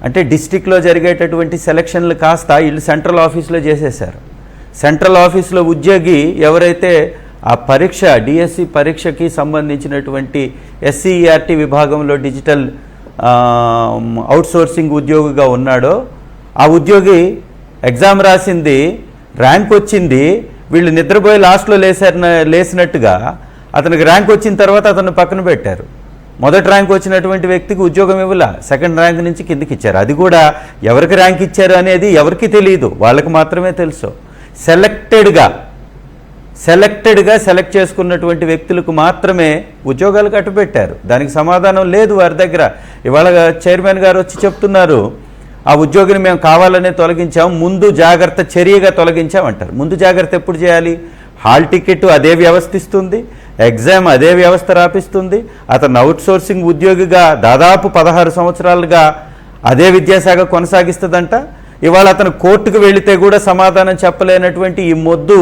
అంటే డిస్ట్రిక్ట్లో జరిగేటటువంటి సెలక్షన్లు కాస్త వీళ్ళు సెంట్రల్ ఆఫీస్లో చేసేశారు. సెంట్రల్ ఆఫీస్లో ఉద్యోగి ఎవరైతే ఆ పరీక్ష, డిఎస్సి పరీక్షకి సంబంధించినటువంటి ఎస్సీఈఆర్టీ విభాగంలో డిజిటల్ అవుట్సోర్సింగ్ ఉద్యోగిగా ఉన్నాడో, ఆ ఉద్యోగి ఎగ్జామ్ రాసింది, ర్యాంక్ వచ్చింది, వీళ్ళు నిద్రపోయి లాస్ట్లో లేసినట్టుగా అతనికి ర్యాంక్ వచ్చిన తర్వాత అతను పక్కన పెట్టారు. మొదటి ర్యాంక్ వచ్చినటువంటి వ్యక్తికి ఉద్యోగం ఇవ్వాల, సెకండ్ ర్యాంక్ నుంచి కిందకి ఇచ్చారు. అది కూడా ఎవరికి ర్యాంక్ ఇచ్చారు అనేది ఎవరికి తెలియదు, వాళ్ళకి మాత్రమే తెలుసు. సెలెక్ట్ చేసుకున్నటువంటి వ్యక్తులకు మాత్రమే ఉద్యోగాలు కట్టుబెట్టారు. దానికి సమాధానం లేదు వారి దగ్గర. ఇవాళ చైర్మన్ గారు వచ్చి చెప్తున్నారు, ఆ ఉద్యోగిని మేము కావాలనే తొలగించాం, ముందు జాగ్రత్త చర్యగా తొలగించామంటారు. ముందు జాగ్రత్త ఎప్పుడు చేయాలి? హాల్ టికెట్ అదే వ్యవస్థిస్తుంది, ఎగ్జామ్ అదే వ్యవస్థ రాపిస్తుంది. అతను అవుట్సోర్సింగ్ ఉద్యోగిగా దాదాపు 16 సంవత్సరాలుగా అదే విద్యాశాఖ కొనసాగిస్తుందంట. ఇవాళ అతను కోర్టుకు వెళితే కూడా సమాధానం చెప్పలేనటువంటి ఈ మొద్దు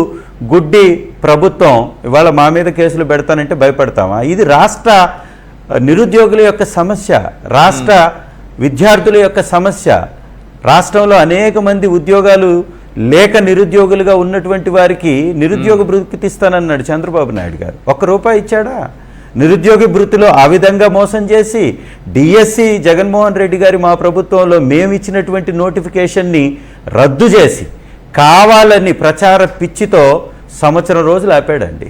గుడ్డి ప్రభుత్వం ఇవాళ మా మీద కేసులు పెడతానంటే భయపడతామా? ఇది రాష్ట్ర నిరుద్యోగుల యొక్క సమస్య, రాష్ట్ర విద్యార్థుల యొక్క సమస్య. రాష్ట్రంలో అనేక మంది ఉద్యోగాలు లేక నిరుద్యోగులుగా ఉన్నటువంటి వారికి నిరుద్యోగ భృతి ఇస్తానన్నాడు చంద్రబాబు నాయుడు గారు. ₹1 ఇచ్చాడా? నిరుద్యోగ భృతిలో ఆ విధంగా మోసం చేసి డిఎస్సి జగన్మోహన్ రెడ్డి గారి మా ప్రభుత్వంలో మేము ఇచ్చినటువంటి నోటిఫికేషన్ని రద్దు చేసి కావాలని ప్రచార పిచ్చితో సంవత్సరం రోజులు ఆపాడండి.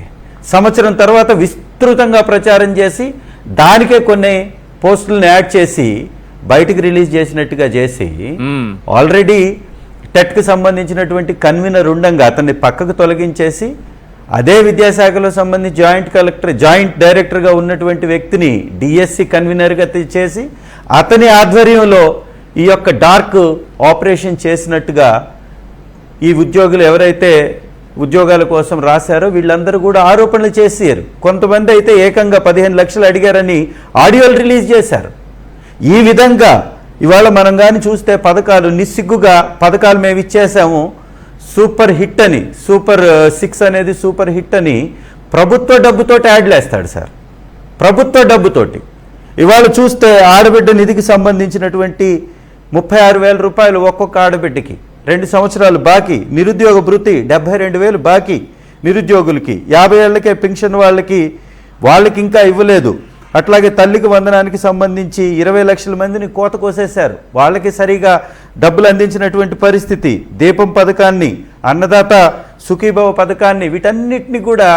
సంవత్సరం తర్వాత విస్తృతంగా ప్రచారం చేసి దానికే కొన్ని పోస్టులను యాడ్ చేసి బయటికి రిలీజ్ చేసినట్టుగా చేసి ఆల్రెడీ టెట్కి సంబంధించినటువంటి కన్వీనర్ ఉండంగా అతన్ని పక్కకు తొలగించేసి అదే విద్యాశాఖలో సంబంధించి జాయింట్ డైరెక్టర్గా ఉన్నటువంటి వ్యక్తిని డిఎస్సి కన్వీనర్గా చేసి అతని ఆధ్వర్యంలో ఈ యొక్క డార్క్ ఆపరేషన్ చేసినట్టుగా ఈ ఉద్యోగులు ఎవరైతే ఉద్యోగాల కోసం రాశారో వీళ్ళందరూ కూడా ఆరోపణలు చేశారు. కొంతమంది అయితే ఏకంగా 15 లక్షలు అడిగారని ఆడియోలు రిలీజ్ చేశారు. ఈ విధంగా ఇవాళ మనం కానీ చూస్తే పథకాలు నిస్సిగ్గుగా పథకాలు మేము ఇచ్చేసాము, సూపర్ హిట్ అని, సూపర్ 6 అనేది సూపర్ హిట్ అని ప్రభుత్వ డబ్బుతోటి యాడ్లు వేస్తాడు సార్. ప్రభుత్వ డబ్బుతోటి ఇవాళ చూస్తే ఆడబిడ్డ నిధికి సంబంధించినటువంటి ₹36,000 ఒక్కొక్క ఆడబిడ్డకి 2 సంవత్సరాలు బాకీ, నిరుద్యోగ భృతి 72,000 బాకీ నిరుద్యోగులకి, 50 ఏళ్లకే పెన్షన్ వాళ్ళకి ఇంకా ఇవ్వలేదు. అట్లాగే తల్లికి వందనానికి సంబంధించి 20 లక్షల మందిని కోత కోసేశారు, వాళ్ళకి సరిగా డబ్బులు అందించినటువంటి పరిస్థితి. దీపం పథకాన్ని, అన్నదాత సుఖీభవ పథకాన్ని వీటన్నిటిని కూడా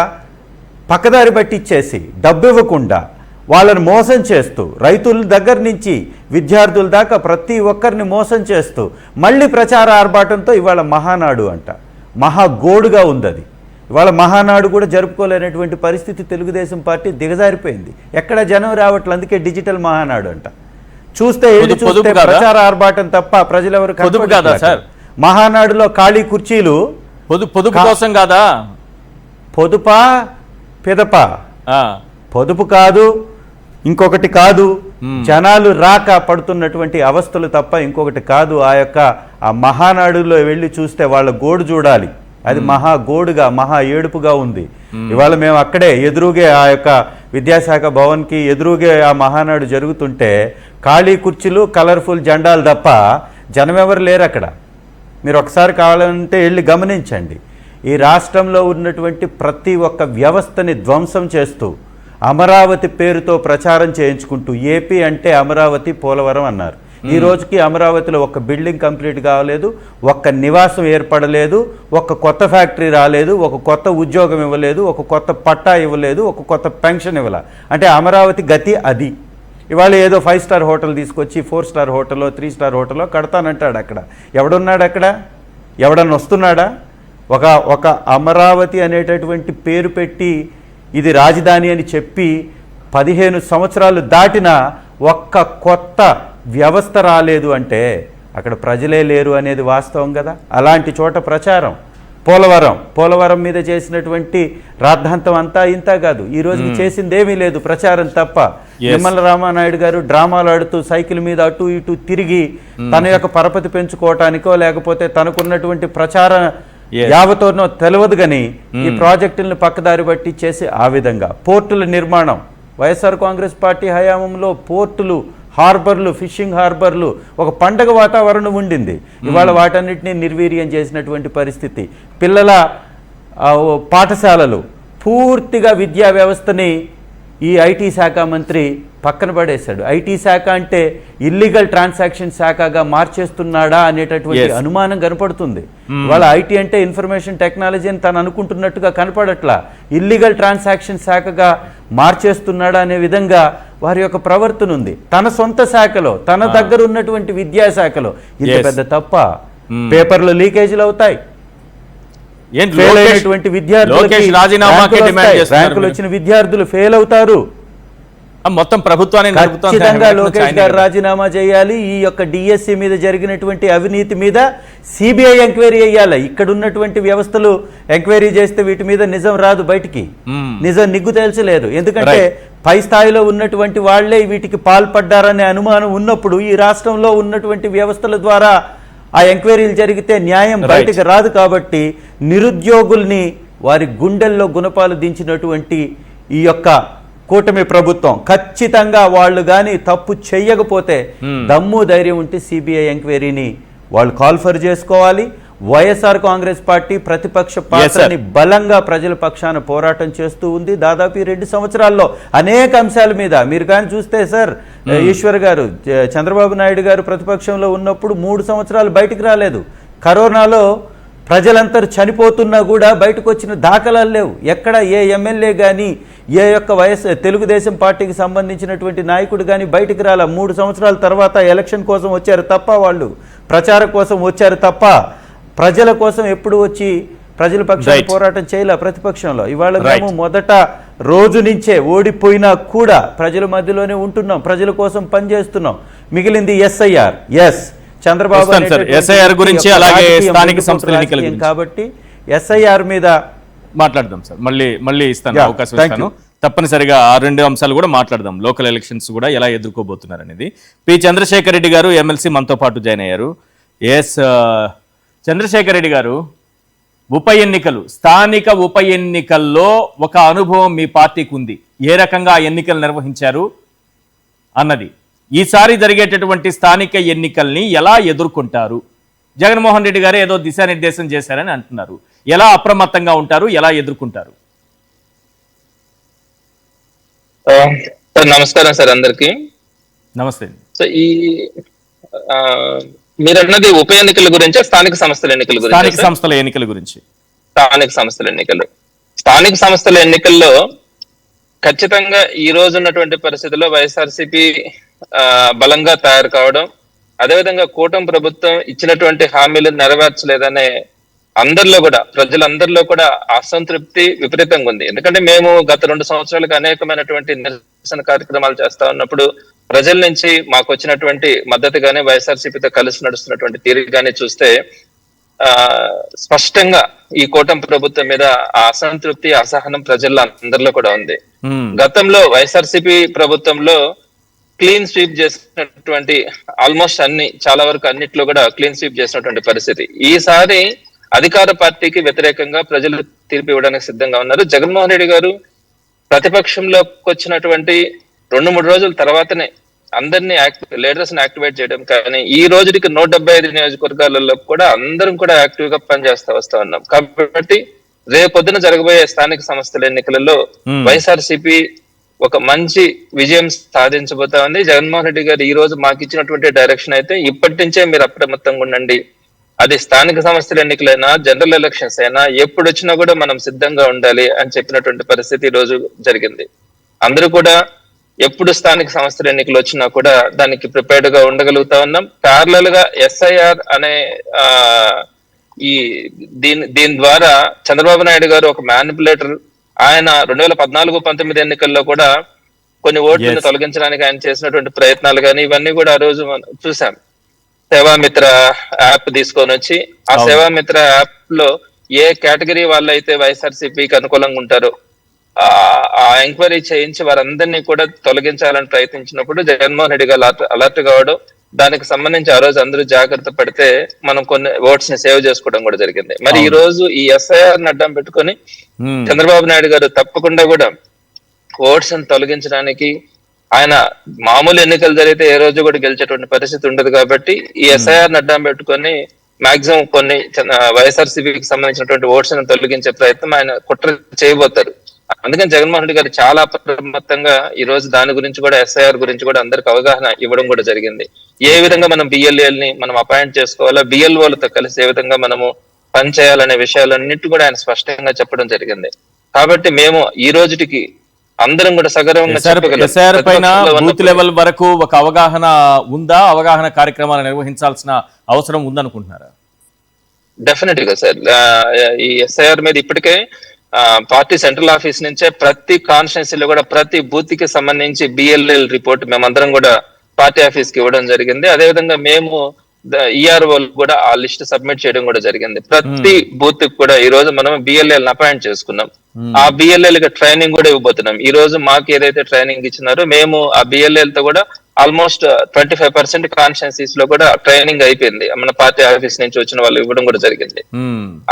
పక్కదారి పట్టించేసి డబ్బు ఇవ్వకుండా వాళ్ళని మోసం చేస్తూ రైతుల దగ్గర నుంచి విద్యార్థుల దాకా ప్రతి ఒక్కరిని మోసం చేస్తూ మళ్ళీ ప్రచార ఆర్భాటంతో ఇవాళ మహానాడు అంట, మహాగోడుగా ఉంది అది. ఇవాళ మహానాడు కూడా జరుపుకోలేనటువంటి పరిస్థితి తెలుగుదేశం పార్టీ దిగజారిపోయింది. ఎక్కడ జనం రావట్లేదు, అందుకే డిజిటల్ మహానాడు అంట. చూస్తే ప్రచార ఆర్భాటం తప్ప ప్రజలెవరు కాదా సార్? మహానాడులో ఖాళీ కుర్చీలు పొదుపు కోసం కాదా? పొదుపా పెదపా? పొదుపు కాదు, ఇంకొకటి కాదు. జనాలు రాక పడుతున్నటువంటి అవస్థలు తప్ప ఇంకొకటి కాదు. ఆ మహానాడులో వెళ్ళి చూస్తే వాళ్ళ గోడు చూడాలి, అది మహా గోడుగా మహా ఏడుపుగా ఉంది. ఇవాళ మేము అక్కడే ఎదురుగే ఆ యొక్క విద్యాశాఖ భవన్కి ఎదురుగే ఆ మహానాడు జరుగుతుంటే ఖాళీ కుర్చీలు, కలర్ఫుల్ జెండాలు తప్ప జనం ఎవరు లేరు అక్కడ. మీరు ఒకసారి కావాలంటే వెళ్ళి గమనించండి. ఈ రాష్ట్రంలో ఉన్నటువంటి ప్రతి ఒక్క వ్యవస్థని ధ్వంసం చేస్తూ అమరావతి పేరుతో ప్రచారం చేయించుకుంటూ ఏపీ అంటే అమరావతి, పోలవరం అన్నారు. ఈ రోజుకి అమరావతిలో ఒక్క బిల్డింగ్ కంప్లీట్ కావలేదు, ఒక్క నివాసం ఏర్పడలేదు, ఒక కొత్త ఫ్యాక్టరీ రాలేదు, ఒక కొత్త ఉద్యోగం ఇవ్వలేదు, ఒక కొత్త పట్టా ఇవ్వలేదు, ఒక కొత్త పెన్షన్ ఇవ్వలే. అంటే అమరావతి గతి అది. ఇవాళ ఏదో 5 స్టార్ హోటల్ తీసుకొచ్చి 4 స్టార్ హోటల్లో 3 స్టార్ హోటల్లో కడతానంటాడు. అక్కడ ఎవడున్నాడు? అక్కడ ఎవడన్నా వస్తున్నాడా? ఒక అమరావతి అనేటటువంటి పేరు పెట్టి ఇది రాజధాని అని చెప్పి 15 సంవత్సరాలు దాటినా ఒక్క కొత్త వ్యవస్థ రాలేదు అంటే అక్కడ ప్రజలే లేరు అనేది వాస్తవం కదా. అలాంటి చోట ప్రచారం పోలవరం మీద చేసినటువంటి రాద్ధాంతం అంతా ఇంత కాదు. ఈ రోజుకి చేసిందేమీ లేదు, ప్రచారం తప్ప. నిమ్మల రామానాయుడు గారు డ్రామాలు ఆడుతూ సైకిల్ మీద అటు ఇటు తిరిగి తన యొక్క పరపతి పెంచుకోవటానికో లేకపోతే తనకున్నటువంటి ప్రచార యావతోనో తెలియదు కానీ ఈ ప్రాజెక్టులను పక్కదారి బట్టి చేసి ఆ విధంగా పోర్టుల నిర్మాణం వైఎస్ఆర్ కాంగ్రెస్ పార్టీ హయాంలో పోర్టులు, హార్బర్లు, ఫిషింగ్ హార్బర్లు ఒక పండగ వాతావరణం ఉండింది. ఇవాళ వాటన్నిటినీ నిర్వీర్యం చేసినటువంటి పరిస్థితి. పిల్లల పాఠశాలలు పూర్తిగా విద్యా వ్యవస్థని ఈ ఐటీ శాఖ మంత్రి పక్కన పడేశాడు. ఐటీ శాఖ అంటే ఇల్లీగల్ ట్రాన్సాక్షన్ శాఖగా మార్చేస్తున్నాడా అనేటటువంటి అనుమానం కనపడుతుంది. వాళ్ళ ఐటీ అంటే ఇన్ఫర్మేషన్ టెక్నాలజీ అని తను అనుకుంటున్నట్టుగా కనపడట్లా, ఇల్లీగల్ ట్రాన్సాక్షన్ శాఖగా మార్చేస్తున్నాడా అనే విధంగా వారి యొక్క ప్రవర్తన ఉంది. తన సొంత శాఖలో, తన దగ్గర ఉన్నటువంటి విద్యాశాఖలో ఇంత పెద్ద తప్ప. పేపర్లు లీకేజీలు అవుతాయి, ర్యాంకులు వచ్చిన విద్యార్థులు ఫెయిల్ అవుతారు. మొత్తం ప్రభుత్వాన్ని ఖచ్చితంగా లోకేష్ గారు రాజీనామా చేయాలి. ఈ యొక్క డిఎస్సి మీద జరిగినటువంటి అవినీతి మీద సిబిఐ ఎంక్వైరీ చేయాలి. ఇక్కడ ఉన్నటువంటి వ్యవస్థలు ఎంక్వైరీ చేస్తే వీటి మీద నిజం రాదు బయటికి, నిజం నిగ్గు తేల్చలేదు. ఎందుకంటే పై స్థాయిలో ఉన్నటువంటి వాళ్లే వీటికి పాల్పడ్డారనే అనుమానం ఉన్నప్పుడు ఈ రాష్ట్రంలో ఉన్నటువంటి వ్యవస్థల ద్వారా ఆ ఎంక్వైరీలు జరిగితే న్యాయం బయటకు రాదు. కాబట్టి నిరుద్యోగుల్ని వారి గుండెల్లో గుణపాలు దించినటువంటి ఈ యొక్క కూటమి ప్రభుత్వం. ఖచ్చితంగా వాళ్ళు కానీ తప్పు చెయ్యకపోతే దమ్ము ధైర్యం ఉంటే సిబిఐ ఎంక్వైరీని వాళ్ళు కాల్ఫర్ చేసుకోవాలి. వైఎస్ఆర్ కాంగ్రెస్ పార్టీ ప్రతిపక్ష పాత్రని బలంగా ప్రజల పక్షాన పోరాటం చేస్తూ ఉంది. దాదాపు 2 సంవత్సరాల్లో అనేక అంశాల మీద మీరు కానీ చూస్తే సార్, ఈశ్వర్ గారు, చంద్రబాబు నాయుడు గారు ప్రతిపక్షంలో ఉన్నప్పుడు 3 సంవత్సరాలు బయటికి రాలేదు. కరోనాలో ప్రజలంతా చనిపోతున్నా కూడా బయటకు వచ్చిన దాఖలాలు లేవు. ఎక్కడ ఏ ఎమ్మెల్యే కానీ ఏ యొక్క తెలుగుదేశం పార్టీకి సంబంధించినటువంటి నాయకుడు కానీ బయటికి రాల. 3 సంవత్సరాల తర్వాత ఎలక్షన్ కోసం వచ్చారు తప్ప, వాళ్ళు ప్రచారం కోసం వచ్చారు తప్ప ప్రజల కోసం ఎప్పుడు వచ్చి ప్రజల పక్షాన పోరాటం చేయలే ప్రతిపక్షంలో. ఇవాళ మేము మొదట రోజు నుంచే ఓడిపోయినా కూడా ప్రజల మధ్యలోనే ఉంటున్నాం, ప్రజల కోసం పనిచేస్తున్నాం. మిగిలింది ఎస్ఐఆర్. చంద్రబాబు ఎస్ఐఆర్ గురించి, అలాగే స్థానిక సంస్థల ఎన్నికల గురించి కాబట్టి ఎస్ఐఆర్ మీద మాట్లాడదాం సార్. మళ్ళీ ఇస్తాను, అవకాశం ఇస్తాను. తప్పనిసరిగా ఆ 2 అంశాలు కూడా మాట్లాడదాం. లోకల్ ఎలక్షన్స్ కూడా ఎలా ఎదుర్కోబోతున్నారు అనేది. పి చంద్రశేఖర్ రెడ్డి గారు ఎమ్మెల్సీ మనతో పాటు జాయిన్ అయ్యారు. చంద్రశేఖర్ రెడ్డి గారు, స్థానిక ఉప ఎన్నికల్లో ఒక అనుభవం మీ పార్టీకి ఉంది. ఏ రకంగా ఎన్నికలు నిర్వహించారు అన్నది. ఈసారి జరిగేటటువంటి స్థానిక ఎన్నికల్ని ఎలా ఎదుర్కొంటారు? జగన్మోహన్ రెడ్డి గారు ఏదో దిశానిర్దేశం చేశారని అంటున్నారు. ఎలా అప్రమత్తంగా ఉంటారు, ఎలా ఎదుర్కొంటారు? నమస్కారం సార్ అందరికి. నమస్తే. సో మీరు అన్నది ఉప ఎన్నికల గురించి, స్థానిక సంస్థల ఎన్నికల గురించి? స్థానిక సంస్థల ఎన్నికల గురించి. స్థానిక సంస్థల ఎన్నికల్లో ఖచ్చితంగా ఈ రోజు ఉన్నటువంటి పరిస్థితుల్లో వైఎస్ఆర్సీపీ బలంగా తయారు కావడం, అదేవిధంగా కూటమి ప్రభుత్వం ఇచ్చినటువంటి హామీలు నెరవేర్చలేదనే అందరిలో కూడా, ప్రజలందరిలో కూడా అసంతృప్తి విపరీతంగా ఉంది. ఎందుకంటే మేము గత 2 సంవత్సరాలుగా అనేకమైనటువంటి నిరసన కార్యక్రమాలు చేస్తా ఉన్నప్పుడు ప్రజల నుంచి మాకు వచ్చినటువంటి మద్దతు గానీ, వైఎస్ఆర్సీపీతో కలిసి నడుస్తున్నటువంటి తీరు గానీ చూస్తే స్పష్టంగా ఈ కూటమి ప్రభుత్వం మీద ఆ అసంతృప్తి, అసహనం ప్రజల్లో అందరిలో కూడా ఉంది. గతంలో వైఎస్ఆర్సీపీ ప్రభుత్వంలో క్లీన్ స్వీప్ చేసినటువంటి ఆల్మోస్ట్ చాలా వరకు అన్నిట్లో కూడా క్లీన్ స్వీప్ చేసినటువంటి పరిస్థితి. ఈసారి అధికార పార్టీకి వ్యతిరేకంగా ప్రజలు తీర్పు ఇవ్వడానికి సిద్ధంగా ఉన్నారు. జగన్మోహన్ రెడ్డి గారు ప్రతిపక్షంలోకి వచ్చినటువంటి 2-3 రోజుల తర్వాతనే అందరినీ లీడర్స్ ని యాక్టివేట్ చేయడం కానీ, ఈ రోజుకి 175 నియోజకవర్గాలలో కూడా అందరం కూడా యాక్టివ్ గా పనిచేస్తా ఉన్నాం. కాబట్టి రేపొద్దున జరగబోయే స్థానిక సంస్థల ఎన్నికలలో వైఎస్ఆర్సీపీ ఒక మంచి విజయం సాధించబోతా ఉంది. జగన్మోహన్ రెడ్డి గారు ఈ రోజు మాకు ఇచ్చినటువంటి డైరెక్షన్ అయితే, ఇప్పటి నుంచే మీరు అప్రమత్తంగా ఉండండి. అది స్థానిక సంస్థల ఎన్నికలైనా, జనరల్ ఎలక్షన్స్ అయినా, ఎప్పుడు వచ్చినా కూడా మనం సిద్ధంగా ఉండాలి అని చెప్పినటువంటి పరిస్థితి ఈ రోజు జరిగింది. అందరూ కూడా ఎప్పుడు స్థానిక సంస్థల ఎన్నికలు వచ్చినా కూడా దానికి ప్రిపేర్డ్ గా ఉండగలుగుతా ఉన్నాం. ప్యారలల్ గా ఎస్ఐఆర్ అనే దీని ద్వారా చంద్రబాబు నాయుడు గారు ఒక మ్యానిపులేటర్. ఆయన 2014-19 ఎన్నికల్లో కూడా కొన్ని ఓట్లను తొలగించడానికి ఆయన చేసినటువంటి ప్రయత్నాలు కానీ, ఇవన్నీ కూడా ఆ రోజు మనం చూసాం. సేవామిత్ర యాప్ తీసుకొని వచ్చి, ఆ సేవామిత్ర యాప్ లో ఏ కేటగిరీ వాళ్ళైతే వైఎస్ఆర్సీపీకి అనుకూలంగా ఉంటారో ఆ ఎంక్వైరీ చేయించి వారందరినీ కూడా తొలగించాలని ప్రయత్నించినప్పుడు జగన్మోహన్ రెడ్డి గారు అలర్ట్ కావడం, దానికి సంబంధించి ఆ రోజు అందరూ జాగ్రత్త పడితే మనం కొన్ని ఓట్స్ ని సేవ్ చేసుకోవడం కూడా జరిగింది. మరి ఈ రోజు ఈ ఎస్ఐఆర్ ని అడ్డం పెట్టుకొని చంద్రబాబు నాయుడు గారు తప్పకుండా కూడా ఓట్స్ ని తొలగించడానికి, ఆయన మామూలు ఎన్నికలు జరిగితే ఏ రోజు కూడా గెలిచేటువంటి పరిస్థితి ఉండదు. కాబట్టి ఈ ఎస్ఐఆర్ ని అడ్డం పెట్టుకొని మాక్సిమం కొన్ని వైఎస్ఆర్సీపీకి సంబంధించినటువంటి ఓట్స్ ని తొలగించే ప్రయత్నం ఆయన కుట్ర చేయబోతారు. అందుకని జగన్మోహన్ రెడ్డి గారు చాలా అప్రమత్తంగా ఈ రోజు దాని గురించి కూడా, ఎస్ఐఆర్ గురించి కూడా అందరికి అవగాహన ఇవ్వడం కూడా జరిగింది. ఏ విధంగా మనం బిఎల్ఏల్ని మనం అపాయింట్ చేసుకోవాలా, బిఎల్ఓలతో కలిసి ఏ విధంగా మనము పనిచేయాలనే విషయాలన్నిటి కూడా ఆయన స్పష్టంగా చెప్పడం జరిగింది. కాబట్టి మేము ఈ రోజుకి అందరం కూడా సగర్వంగా ఎస్ఐఆర్ పైన బూత్ లెవెల్ వరకు ఒక అవగాహన ఉందా? అవగాహన కార్యక్రమాలు నిర్వహించాల్సిన అవసరం ఉందనుకుంటున్నారా? డెఫినెట్ గా సార్, ఈ ఎస్ఐఆర్ మీద ఇప్పటికే పార్టీ సెంట్రల్ ఆఫీస్ నుంచే ప్రతి కాన్స్టిట్యున్సీలో కూడా ప్రతి బూత్ కి సంబంధించి బిఎల్ఎల్ రిపోర్ట్ మేమందరం కూడా పార్టీ ఆఫీస్ కి ఇవ్వడం జరిగింది. అదేవిధంగా మేము ఈఆర్ఓ కూడా ఆ లిస్ట్ సబ్మిట్ చేయడం కూడా జరిగింది. ప్రతి బూత్ కూడా ఈ రోజు మనం బిఎల్ఎల్ అపాయింట్ చేసుకున్నాం. ఆ బిఎల్ఎల్ కి ట్రైనింగ్ కూడా ఇవ్వబోతున్నాం. ఈ రోజు మాకు ఏదైతే ట్రైనింగ్ ఇచ్చినారో మేము ఆ బిఎల్ఎల్ తో కూడా ఆల్మోస్ట్ 25% కాన్స్టిట్యున్సీస్ లో కూడా ట్రైనింగ్ అయిపోయింది. మన పార్టీ ఆఫీస్ నుంచి వచ్చిన వాళ్ళు ఇవ్వడం కూడా జరిగింది.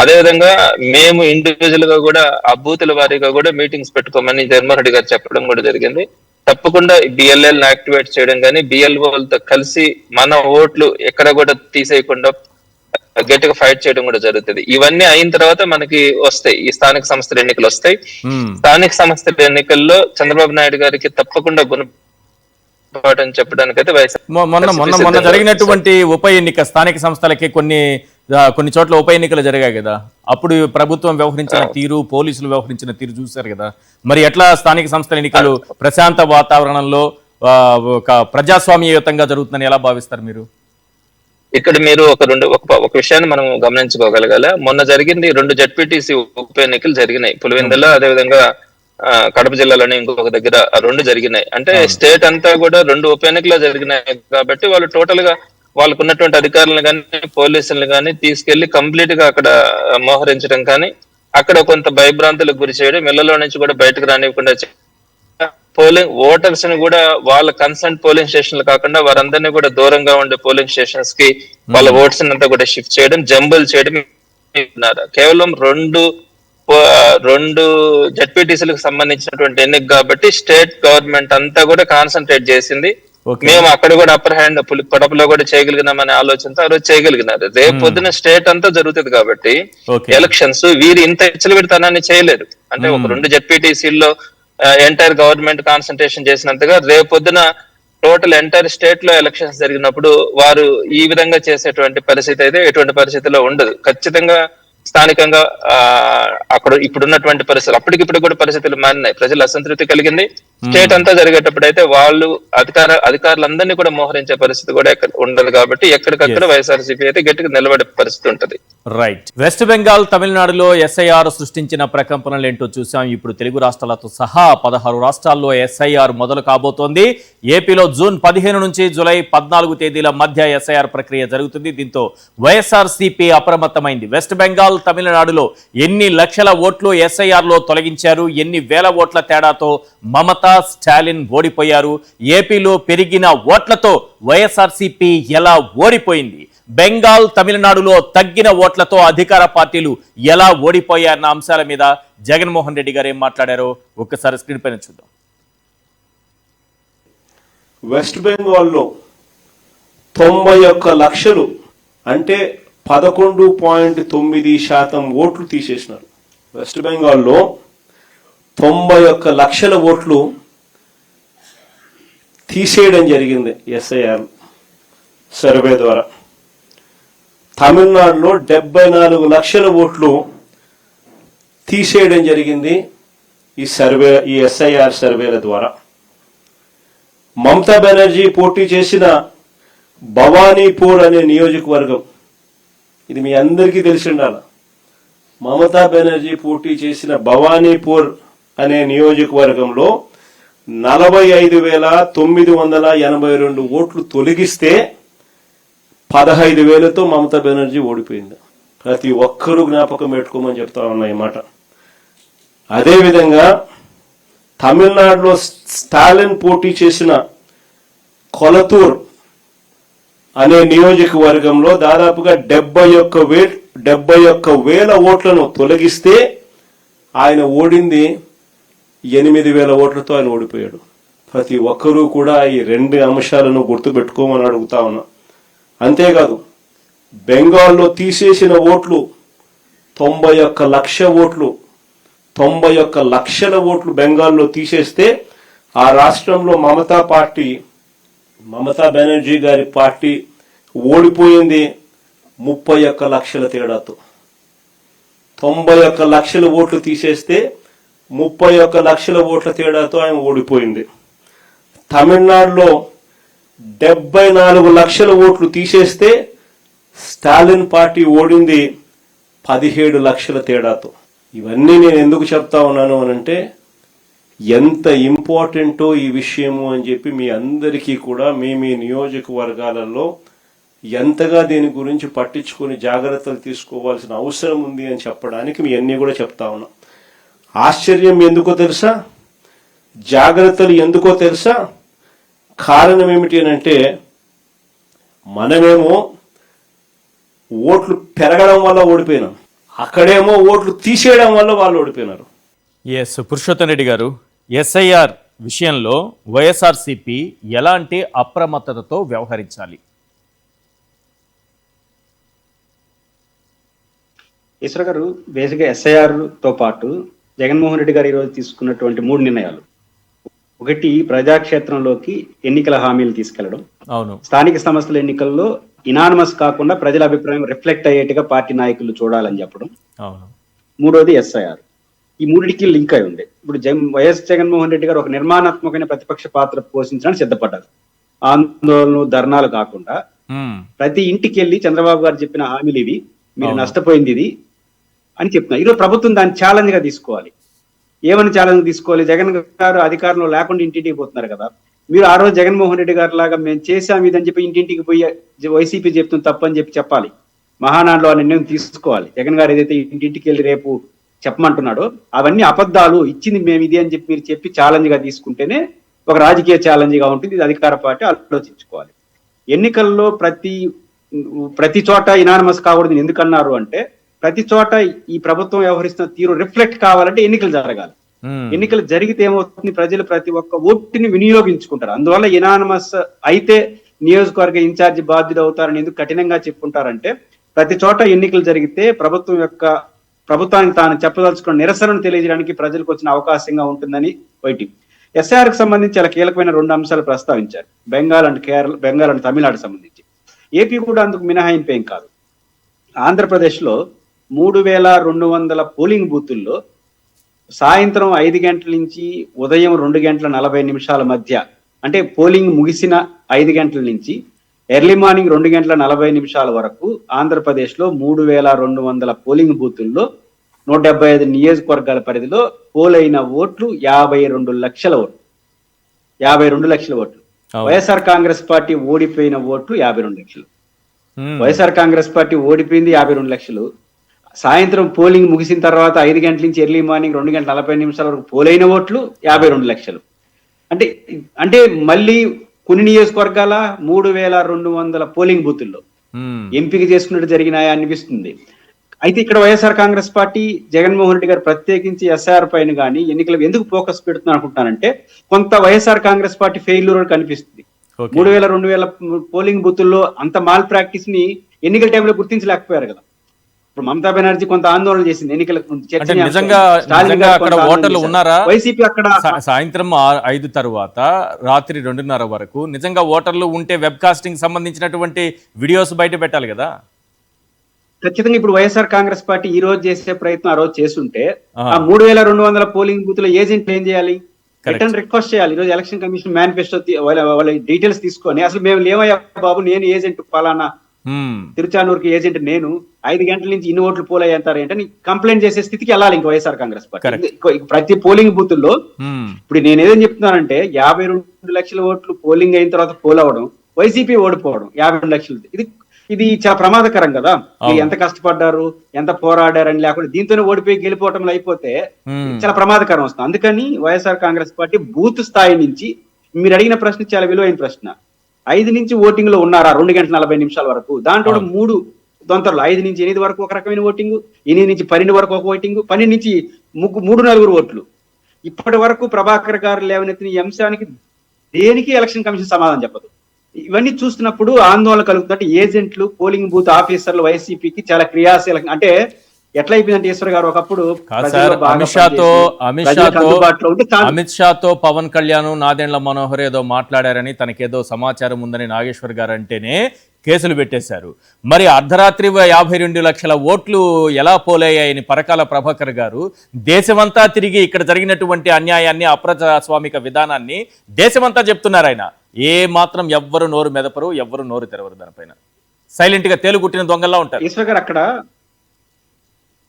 అదే విధంగా మేము ఇండివిజువల్ గా కూడా ఆ బూతుల వారీగా కూడా మీటింగ్స్ పెట్టుకోమని జగన్మోహన్ రెడ్డి గారు చెప్పడం కూడా జరిగింది. తప్పకుండా బిఎల్ఎల్ యాక్టివేట్ చేయడం కానీ బిఎల్ఓలతో కలిసి మన ఓట్లు ఎక్కడ కూడా తీసేయకుండా గట్టిగా ఫైట్ చేయడం కూడా జరుగుతుంది. ఇవన్నీ అయిన తర్వాత మనకి వస్తాయి ఈ స్థానిక సంస్థల ఎన్నికలు వస్తాయి. స్థానిక సంస్థల ఎన్నికల్లో చంద్రబాబు నాయుడు గారికి తప్పకుండా గుణపాఠం చెప్పడానికి అయితే మొన్న జరిగినటువంటి ఉప ఎన్నిక స్థానిక సంస్థలకి కొన్ని చోట్ల ఉప ఎన్నికలు జరిగాయి కదా, అప్పుడు ప్రభుత్వం వ్యవహరించిన తీరు, పోలీసులు వ్యవహరించిన తీరు చూశారు కదా. మరి ఎట్లా స్థానిక సంస్థల ఎన్నికలు ప్రశాంత వాతావరణంలో ఒక ప్రజాస్వామ్యయుతంగా జరుగుతుందని ఎలా భావిస్తారు మీరు? ఇక్కడ మీరు ఒక విషయాన్ని మనం గమనించుకోగలగాల. మొన్న జరిగింది 2 జడ్పీటీసీ ఉప ఎన్నికలు జరిగినాయి. పులివెందుల అదేవిధంగా కడప జిల్లాలోనే ఇంకొక దగ్గర 2 జరిగినాయి. అంటే స్టేట్ అంతా కూడా 2 ఉప ఎన్నికలు జరిగినాయి కాబట్టి వాళ్ళు టోటల్ గా వాళ్ళకు ఉన్నటువంటి అధికారులను కానీ పోలీసులను కానీ తీసుకెళ్లి కంప్లీట్ గా అక్కడ మోహరించడం కానీ అక్కడ కొంత భయభ్రాంతులకు గురి చేయడం, ఇళ్లలో నుంచి కూడా బయటకు రానివ్వకుండా పోలింగ్ ఓటర్స్ ని కూడా వాళ్ళ కన్సర్న్ పోలింగ్ స్టేషన్లు కాకుండా వారందరినీ కూడా దూరంగా ఉండే పోలింగ్ స్టేషన్స్ కి వాళ్ళ ఓట్స్ అంతా కూడా షిఫ్ట్ చేయడం, జంబుల్ చేయడం. కేవలం రెండు జడ్పీటీసీలకు సంబంధించినటువంటి ఎన్నిక కాబట్టి స్టేట్ గవర్నమెంట్ అంతా కూడా కాన్సన్ట్రేట్ చేసింది. మేము అక్కడ కూడా అప్పర్ హ్యాండ్ కడపలో కూడా చేయగలిగినామనే ఆలోచనతో ఆ రోజు చేయగలిగినారు. రేపు పొద్దున స్టేట్ అంతా జరుగుతుంది కాబట్టి ఎలక్షన్స్ వీరు ఇంత విచ్చలవిడితనాన్ని చేయలేరు. అంటే ఒక 2 జడ్పీటీసీల్లో ఎంటైర్ గవర్నమెంట్ కాన్సన్ట్రేషన్ చేసినంతగా రేపు పొద్దున టోటల్ ఎంటైర్ స్టేట్ లో ఎలక్షన్స్ జరిగినప్పుడు వారు ఈ విధంగా చేసేటువంటి పరిస్థితి అయితే ఎటువంటి పరిస్థితిలో ఉండదు. ఖచ్చితంగా స్థానికంగా అక్కడ ఇప్పుడున్నటువంటి పరిస్థితులు అప్పటికిప్పుడు కూడా పరిస్థితులు మారినాయి. ప్రజలు అసంతృప్తి కలిగింది. స్టేట్ అంతా జరిగేటప్పుడు అయితే వాళ్ళు అధికారులందరినీ కూడా మోహరించే పరిస్థితి కూడా ఉండదు కాబట్టి ఎక్కడికక్కడ వైఎస్ఆర్సీపీ అయితే గట్టిగా నిలబడే పరిస్థితి ఉంటది. రైట్. వెస్ట్ బెంగాల్, తమిళనాడులో ఎస్ఐఆర్ సృష్టించిన ప్రకంపనలు ఏంటో చూసాం. ఇప్పుడు తెలుగు రాష్ట్రాలతో సహా 16 రాష్ట్రాల్లో ఎస్ఐఆర్ మొదలు కాబోతోంది. ఏపీలో జూన్ 15 నుంచి జూలై 14 తేదీల మధ్య ఎస్ఐఆర్ ప్రక్రియ జరుగుతుంది. దీంతో వైఎస్ఆర్సీపీ అప్రమత్తమైంది. వెస్ట్ బెంగాల్, తమిళనాడులో ఎన్ని లక్షల ఓట్లు ఎస్ఐఆర్ లో తొలగించారు, ఎన్ని వేల ఓట్ల తేడాతో మమతా, స్టాలిన్ ఓడిపోయారు, ఏపీలో పెరిగిన ఓట్లతో వైఎస్ఆర్సీపీ ఎలా ఓడిపోయింది, బెంగాల్, తమిళనాడులో తగ్గిన ఓట్లతో అధికార పార్టీలు ఎలా ఓడిపోయారన్న అంశాల మీద జగన్మోహన్ రెడ్డి గారు ఏం మాట్లాడారో ఒక్కసారి స్క్రీన్ పైన చూద్దాం. వెస్ట్ బెంగాల్లో 91 లక్షలు అంటే 11.9% ఓట్లు తీసేసినారు. వెస్ట్ బెంగాల్లో 91 లక్షల ఓట్లు తీసేయడం జరిగింది ఎస్ఐఆర్ సర్వే ద్వారా. తమిళనాడులో 74 లక్షల ఓట్లు తీసేయడం జరిగింది ఈ ఎస్ఐఆర్ సర్వేల ద్వారా. మమతా బెనర్జీ పోటీ చేసిన భవానీపూర్ అనే నియోజకవర్గం, ఇది మీ అందరికీ తెలిసి ఉండాలి. మమతా బెనర్జీ పోటీ చేసిన భవానీపూర్ అనే నియోజకవర్గంలో 45,982 ఓట్లు తొలగిస్తే 15,000తో మమతా బెనర్జీ ఓడిపోయింది. ప్రతి ఒక్కరూ జ్ఞాపకం పెట్టుకోమని చెప్తా ఉన్నా ఈ మాట. అదేవిధంగా తమిళనాడులో స్టాలిన్ పోటీ చేసిన కొలతూర్ అనే నియోజకవర్గంలో దాదాపుగా 71,000 ఓట్లను తొలగిస్తే ఆయన ఓడింది 8,000 ఓట్లతో ఆయన ఓడిపోయాడు. ప్రతి ఒక్కరూ కూడా ఈ 2 అంశాలను గుర్తుపెట్టుకోమని అడుగుతా ఉన్నా. అంతేకాదు బెంగాల్లో తీసేసిన ఓట్లు 91 లక్ష ఓట్లు, 91 లక్షల ఓట్లు బెంగాల్లో తీసేస్తే ఆ రాష్ట్రంలో మమతా బెనర్జీ గారి పార్టీ ఓడిపోయింది 31 లక్షల తేడాతో. 91 లక్షల ఓట్లు తీసేస్తే 31 లక్షల ఓట్ల తేడాతో ఆయన ఓడిపోయింది. తమిళనాడులో 74 లక్షల ఓట్లు తీసేస్తే స్టాలిన్ పార్టీ ఓడింది 17 లక్షల తేడాతో. ఇవన్నీ నేను ఎందుకు చెప్తా ఉన్నాను అనంటే ఎంత ఇంపార్టెంటో ఈ విషయము అని చెప్పి మీ అందరికీ కూడా మీ నియోజకవర్గాలలో ఎంతగా దీని గురించి పట్టించుకొని జాగ్రత్తలు తీసుకోవాల్సిన అవసరం ఉంది అని చెప్పడానికి మీ అన్నీ కూడా చెప్తా ఉన్నాం. ఆశ్చర్యం ఎందుకో తెలుసా, జాగ్రత్తలు ఎందుకో తెలుసా, కారణం ఏమిటి అని అంటే మనమేమో ఓట్లు పెరగడం వల్ల ఓడిపోయినాం, అక్కడేమో ఓట్లు తీసేయడం వల్ల వాళ్ళు ఓడిపోయినారు. ఎస్ పురుషోత్తం రెడ్డి గారు, ఎస్ఐఆర్ విషయంలో వైఎస్ఆర్సీపీ ఎలాంటి అప్రమత్తతతో వ్యవహరించాలి? ఈశ్వర గారు, బేసిక్గా ఎస్ఐఆర్ తో పాటు జగన్మోహన్ రెడ్డి గారు ఈరోజు తీసుకున్నటువంటి 3 నిర్ణయాలు. ఒకటి, ప్రజాక్షేత్రంలోకి ఎన్నికల హామీలు తీసుకెళ్లడం. అవును. స్థానిక సంస్థల ఎన్నికల్లో ఇనానమస్ కాకుండా ప్రజల అభిప్రాయం రిఫ్లెక్ట్ అయ్యేట్టుగా పార్టీ నాయకులు చూడాలని చెప్పడం. అవును. మూడోది ఎస్ఐఆర్. ఈ మూడిటికి లింక్ అయి ఉంది. ఇప్పుడు వైఎస్ జగన్మోహన్ రెడ్డి గారు ఒక నిర్మాణాత్మకమైన ప్రతిపక్ష పాత్ర పోషించడానికి సిద్ధపడ్డారు. ఆందోళనలు, ధర్నాలు కాకుండా ప్రతి ఇంటికి వెళ్ళి చంద్రబాబు గారు చెప్పిన హామీలు ఇవి, మీరు నష్టపోయింది ఇది అని చెప్తున్నారు. ఈరోజు ప్రభుత్వం దాన్ని ఛాలెంజ్ గా తీసుకోవాలి. ఏమని ఛాలెంజ్ తీసుకోవాలి? జగన్ గారు అధికారంలో లేకుండా ఇంటింటికి పోతున్నారు కదా, మీరు ఆ రోజు జగన్మోహన్ రెడ్డి గారు లాగా మేము చేసాం ఇదని చెప్పి ఇంటింటికి పోయి వైసీపీ చెప్తుంది తప్పని చెప్పాలి. మహానాడులో ఆ నిర్ణయం తీసుకోవాలి. జగన్ గారు ఏదైతే ఇంటింటికి వెళ్ళి రేపు చెప్పమంటున్నాడో అవన్నీ అబద్ధాలు, ఇచ్చింది మేము ఇది అని చెప్పి మీరు చెప్పి ఛాలెంజ్ గా తీసుకుంటేనే ఒక రాజకీయ ఛాలెంజ్ గా ఉంటుంది. ఇది అధికార పార్టీ ఆలోచించుకోవాలి. ఎన్నికల్లో ప్రతి చోట ఇనానమస్ కాకూడదు ఎందుకన్నారు అంటే, ప్రతి చోట ఈ ప్రభుత్వం వ్యవహరిస్తున్న తీరు రిఫ్లెక్ట్ కావాలంటే ఎన్నికలు జరగాలి. ఎన్నికలు జరిగితే ఏమవుతుంది, ప్రజలు ప్రతి ఒక్క ఓటుని వినియోగించుకుంటారు. అందువల్ల ఇనానమస్ అయితే నియోజకవర్గ ఇన్ఛార్జి బాధ్యులు అవుతారని ఎందుకు కఠినంగా చెప్పుకుంటారంటే, ప్రతి చోట ఎన్నికలు జరిగితే ప్రభుత్వానికి తాను చెప్పదలుచుకున్న నిరసనను తెలియజేయడానికి ప్రజలకు వచ్చిన అవకాశంగా ఉంటుందని వైటి. ఎస్ఆర్ కి సంబంధించి చాలా కీలకమైన 2 అంశాలు ప్రస్తావించారు. బెంగాల్ అండ్ తమిళనాడు సంబంధించి. ఏపీ కూడా అందుకు మినహాయింపు ఏం కాదు. ఆంధ్రప్రదేశ్లో 3200 పోలింగ్ బూతుల్లో సాయంత్రం 5 గంటల నుంచి ఉదయం 2:40 మధ్య, అంటే పోలింగ్ ముగిసిన 5 గంటల నుంచి ఎర్లీ మార్నింగ్ 2:40 వరకు ఆంధ్రప్రదేశ్లో 3200 పోలింగ్ బూతుల్లో 175 నియోజకవర్గాల పరిధిలో పోలైన ఓట్లు 52 లక్షల ఓట్లు. 52 లక్షల ఓట్లు. వైఎస్ఆర్ కాంగ్రెస్ పార్టీ ఓడిపోయిన ఓట్లు 52 లక్షలు. వైఎస్ఆర్ కాంగ్రెస్ పార్టీ ఓడిపోయింది 52 లక్షలు. సాయంత్రం పోలింగ్ ముగిసిన తర్వాత 5 గంటల నుంచి ఎర్లీ మార్నింగ్ 2:40 వరకు పోలైన ఓట్లు 52 లక్షలు. అంటే మళ్ళీ కొన్ని నియోజకవర్గాల 3200 పోలింగ్ బూతుల్లో ఎంపిక చేసుకున్నట్టు జరిగినాయా అనిపిస్తుంది. అయితే ఇక్కడ వైఎస్ఆర్ కాంగ్రెస్ పార్టీ, జగన్మోహన్ రెడ్డి గారు ప్రత్యేకించి ఎస్ఆర్ పైన కానీ ఎన్నికలకు ఎందుకు ఫోకస్ పెడుతున్నారు అనుకుంటున్నానంటే, కొంత వైఎస్ఆర్ కాంగ్రెస్ పార్టీ ఫెయిల్యూర్ కనిపిస్తుంది. 2000 పోలింగ్ బూతుల్లో అంత మాల్ ప్రాక్టీస్ ని ఎన్నికల టైంలో గుర్తించలేకపోయారు కదా. ఇప్పుడు మమతా బెనర్జీ కొంత ఆందోళన చేసింది ఎన్నికలకు ముందు. వైసీపీ అక్కడ సాయంత్రం 5 తర్వాత రాత్రి 2:30 వరకు నిజంగా ఓటర్లు ఉంటే వెబ్ కాస్టింగ్ సంబంధించినటువంటి వీడియోస్ బయట పెట్టాలి కదా. ఖచ్చితంగా ఇప్పుడు వైఎస్ఆర్ కాంగ్రెస్ పార్టీ ఈ రోజు చేసే ప్రయత్నం ఆ రోజు చేస్తుంటే, ఆ 3200 పోలింగ్ బూత్ లో ఏజెంట్లు ఏం చేయాలి? రిటర్న్ రిక్వెస్ట్ చేయాలి. ఈ రోజు ఎలక్షన్ కమిషన్ మేనిఫెస్టో వాళ్ళ డీటెయిల్స్ తీసుకొని, అసలు మేము లేవయ్యా బాబు, నేను ఏజెంట్ పలానా తిరుచానూరుకి ఏజెంట్, నేను 5 గంటల నుంచి ఇన్ని ఓట్లు పోలయ్యంటారు ఏంటని కంప్లైంట్ చేసే స్థితికి వెళ్ళాలి ఇంకా వైఎస్ఆర్ కాంగ్రెస్ పార్టీ. ప్రతి పోలింగ్ బూత్ లో ఇప్పుడు నేను ఏదేం చెప్తున్నానంటే, 52 లక్షల ఓట్లు పోలింగ్ అయిన తర్వాత పోల్ అవ్వడం, వైసీపీ ఓడిపోవడం 52 లక్షలు, ఇది చాలా ప్రమాదకరం కదా. ఎంత కష్టపడ్డారు, ఎంత పోరాడారు అని లేకుండా దీంతోనే ఓడిపోయి గెలిపోవటంలో అయిపోతే చాలా ప్రమాదకరం వస్తుంది. అందుకని వైఎస్ఆర్ కాంగ్రెస్ పార్టీ బూత్ స్థాయి నుంచి, మీరు అడిగిన ప్రశ్న చాలా విలువైన ప్రశ్న, 5 నుంచి ఓటింగ్ లో ఉన్నారా 2:40 వరకు, దాంట్లో 3 దొంతర్లు, 5 నుంచి 8 వరకు ఒక రకమైన ఓటింగ్, 8 నుంచి 12 వరకు ఒక ఓటింగ్, 12 నుంచి 3-4 ఓట్లు. ఇప్పటి వరకు ప్రభాకర్ గారు లేవనెత్తిన ఈ అంశానికి దేనికి ఎలక్షన్ కమిషన్ సమాధానం చెప్పదు. ఇవన్నీ చూస్తున్నప్పుడు ఆందోళన కలుగుతుందంటే, ఏజెంట్లు, పోలింగ్ బూత్ ఆఫీసర్లు వైసీపీకి చాలా క్రియాశీలక, అంటే ఎట్లా అయిపోయిందంటే ఈశ్వర్ గారు ఒకప్పుడు అమిత్ షాతో పవన్ కళ్యాణ్, నాదెండ్ల మనోహర్ ఏదో మాట్లాడారని, తనకేదో సమాచారం ఉందని నాగేశ్వర్ గారు అంటేనే కేసులు పెట్టేశారు. మరి అర్ధరాత్రి 52 లక్షల ఓట్లు ఎలా పోలయ్యాయని పరకాల ప్రభాకర్ గారు దేశమంతా తిరిగి ఇక్కడ జరిగినటువంటి అన్యాయాన్ని, అప్రజాస్వామిక విధానాన్ని దేశమంతా చెప్తున్నారు. ఆయన ఏ మాత్రం ఎవ్వరు నోరు మెదపరు, ఎవ్వరు నోరు తెరవరు. దానిపైన సైలెంట్ గా తేలుగుట్టిన దొంగల్లా ఉంటారు. ఈశ్వర్ గారు అక్కడ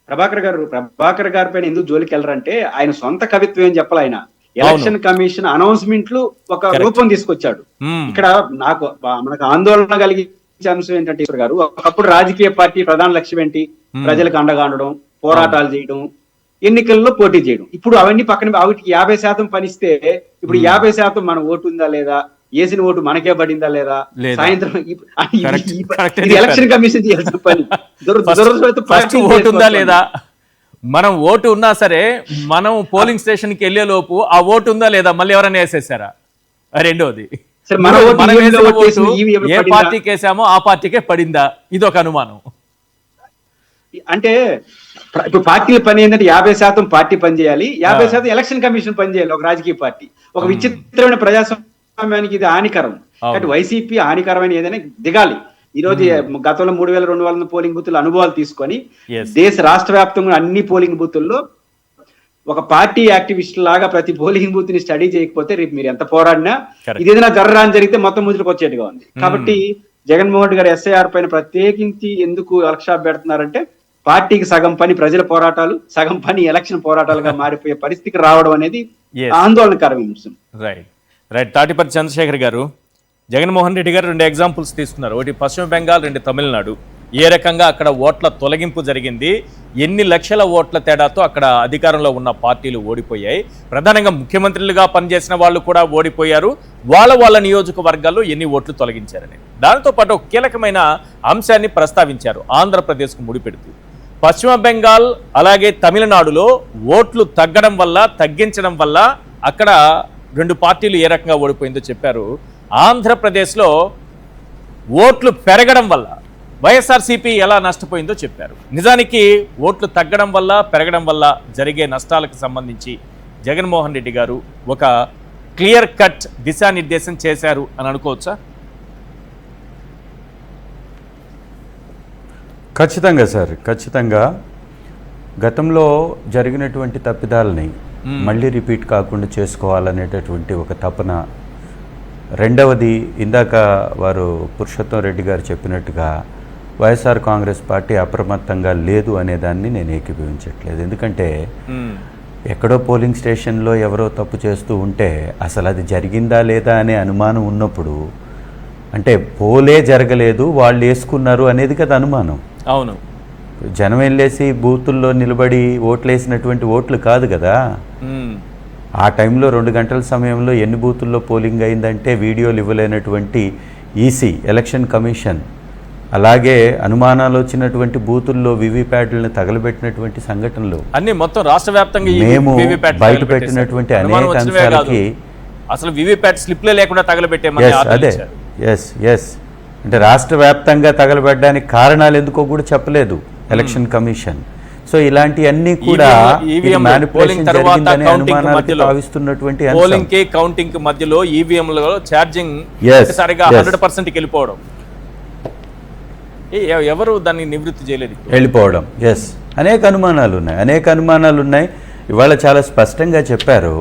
ప్రభాకర్ గారి పైన ఎందుకు జోలికి వెళ్ళరంటే, ఆయన సొంత కవిత్వం ఏం చెప్పాలి. ఆయన ఎలక్షన్ కమిషన్ అనౌన్స్మెంట్లు ఒక రూపం తీసుకొచ్చాడు. ఇక్కడ మనకు ఆందోళన కలిగి అంశం ఏంటంటే ఈశ్వర్ గారు, ఒకప్పుడు రాజకీయ పార్టీ ప్రధాన లక్ష్యం ఏంటి? ప్రజలకు అండగా ఉండడం, పోరాటాలు చేయడం, ఎన్నికల్లో పోటీ చేయడం. ఇప్పుడు అవన్నీ పక్కన, వాటికి 50% పనిస్తే ఇప్పుడు 50% మన ఓటు ఉందా లేదా, వేసిన ఓటు మనకే పడిందా లేదా, సాయంత్రం ఎలక్షన్ కమిషన్ చేయాల్సిన పని. ఫస్ట్ ఓటు ఉందా లేదా, మనం ఓటు ఉన్నా సరే మనం పోలింగ్ స్టేషన్ కి వెళ్లే లోపు ఆ ఓటు ఉందా లేదా మళ్ళీ ఎవరైనా వేసేసారా? రెండోది, ఏ పార్టీకి వేసామో ఆ పార్టీకే పడిందా, ఇది ఒక అనుమానం. అంటే ఇప్పుడు పార్టీల పని ఏంటంటే 50% పార్టీ పని చేయాలి, 50% ఎలక్షన్ కమిషన్ పని చేయాలి. ఒక రాజకీయ పార్టీ ఒక విచిత్రమైన ప్రజాస్వామ్యానికి ఇది హానికరం. కాబట్టి వైసీపీ హానికరమైన ఏదైనా దిగాలి. ఈ రోజు గతంలో 3200 పోలింగ్ బూతుల అనుభవాలు తీసుకొని దేశ రాష్ట్ర వ్యాప్తంగా అన్ని పోలింగ్ బూతుల్లో ఒక పార్టీ యాక్టివిస్ట్ లాగా ప్రతి పోలింగ్ బూత్ ని స్టడీ చేయకపోతే రేపు మీరు ఎంత పోరాడినా ఇదేదైనా జర్రాని జరిగితే మొత్తం ముద్రకు వచ్చేట్టుగా ఉంది. కాబట్టి జగన్మోహన్ రెడ్డి గారు ఎస్ఐఆర్ పైన ప్రత్యేకించి ఎందుకు వర్క్షాప్ పెడుతున్నారంటే, పార్టీకి సగం పని ప్రజల పోరాటాలు, సగం పని ఎలక్షన్ పోరాటాలుగా మారిపోయే పరిస్థితికి రావడం అనేది ఆందోళనకరమైన అంశం. రైట్ తాటిపర్తి చంద్రశేఖర్ గారు, జగన్మోహన్ రెడ్డి గారు 2 ఎగ్జాంపుల్స్ తీసుకున్నారు. ఒకటి పశ్చిమ బెంగాల్, 2 తమిళనాడు. ఏ రకంగా అక్కడ ఓట్ల తొలగింపు జరిగింది, ఎన్ని లక్షల ఓట్ల తేడాతో అక్కడ అధికారంలో ఉన్న పార్టీలు ఓడిపోయాయి, ప్రధానంగా ముఖ్యమంత్రులుగా పనిచేసిన వాళ్ళు కూడా ఓడిపోయారు, వాళ్ళ నియోజకవర్గాల్లో ఎన్ని ఓట్లు తొలగించారని. దానితో పాటు ఒక కీలకమైన అంశాన్ని ప్రస్తావించారు ఆంధ్రప్రదేశ్కు ముడిపెడుతూ. పశ్చిమ బెంగాల్ అలాగే తమిళనాడులో ఓట్లు తగ్గించడం వల్ల అక్కడ 2 పార్టీలు ఏ రకంగా ఓడిపోయిందో చెప్పారు. ఆంధ్రప్రదేశ్లో ఓట్లు పెరగడం వల్ల వైఎస్ఆర్సీపీ ఎలా నష్టపోయిందో చెప్పారు. నిజానికి ఓట్లు తగ్గడం వల్ల పెరగడం వల్ల జరిగే నష్టాలకు సంబంధించి జగన్మోహన్ రెడ్డి గారు ఒక క్లియర్ కట్ దిశానిర్దేశం చేశారు అని అనుకోవచ్చా? ఖచ్చితంగా సార్, ఖచ్చితంగా. గతంలో జరిగినటువంటి తప్పిదాలని మళ్ళీ రిపీట్ కాకుండా చేసుకోవాలనేటటువంటి ఒక తపన. రెండవది, ఇందాక వారు పురుషోత్తం రెడ్డి గారు చెప్పినట్టుగా వైఎస్ఆర్ కాంగ్రెస్ పార్టీ అప్రమత్తంగా లేదు అనేదాన్ని నేను ఏకీభవించట్లేదు. ఎందుకంటే ఎక్కడో పోలింగ్ స్టేషన్లో ఎవరో తప్పు చేస్తూ ఉంటే అసలు అది జరిగిందా లేదా అనే అనుమానం ఉన్నప్పుడు, అంటే పోలే జరగలేదు వాళ్ళు వేసుకున్నారు అనేది కదా అనుమానం. అవును, జనం వెళ్ళేసి బూతుల్లో నిలబడి ఓట్లు వేసినటువంటి ఓట్లు కాదు కదా. ఆ టైంలో 2 గంటల సమయంలో ఎన్ని బూతుల్లో పోలింగ్ అయిందంటే వీడియోలు ఇవ్వలేనటువంటి ఈసీ, ఎలక్షన్ కమిషన్, అలాగే అనుమానాలు వచ్చినటువంటి బూతుల్లో వివిప్యాట్లను తగలబెట్టినటువంటి సంఘటనలు అన్ని మొత్తం రాష్ట్ర వ్యాప్తంగా మేము బయట పెట్టినటువంటి అనేక అంశాలకి అసలు వివిప్యాట్ స్లిప్లే లేకుండా తగలబెట్టే అదే అంటే రాష్ట్ర వ్యాప్తంగా తగలబెట్టడానికి కారణాలు ఎందుకో కూడా చెప్పలేదు ఎలక్షన్ కమిషన్. సో ఇలాంటివన్నీ కూడా పోలింగ్ కి కౌంటింగ్ కి మధ్యలో ఈవీఎంలలో ఛార్జింగ్ సరిగా 100% వెళ్ళిపోవడం, ఎవరు దాన్ని నివృత్తి చేయలేదు, వెళ్ళిపోవడం. అనేక అనుమానాలు ఉన్నాయి. ఇవాళ చాలా స్పష్టంగా చెప్పారు.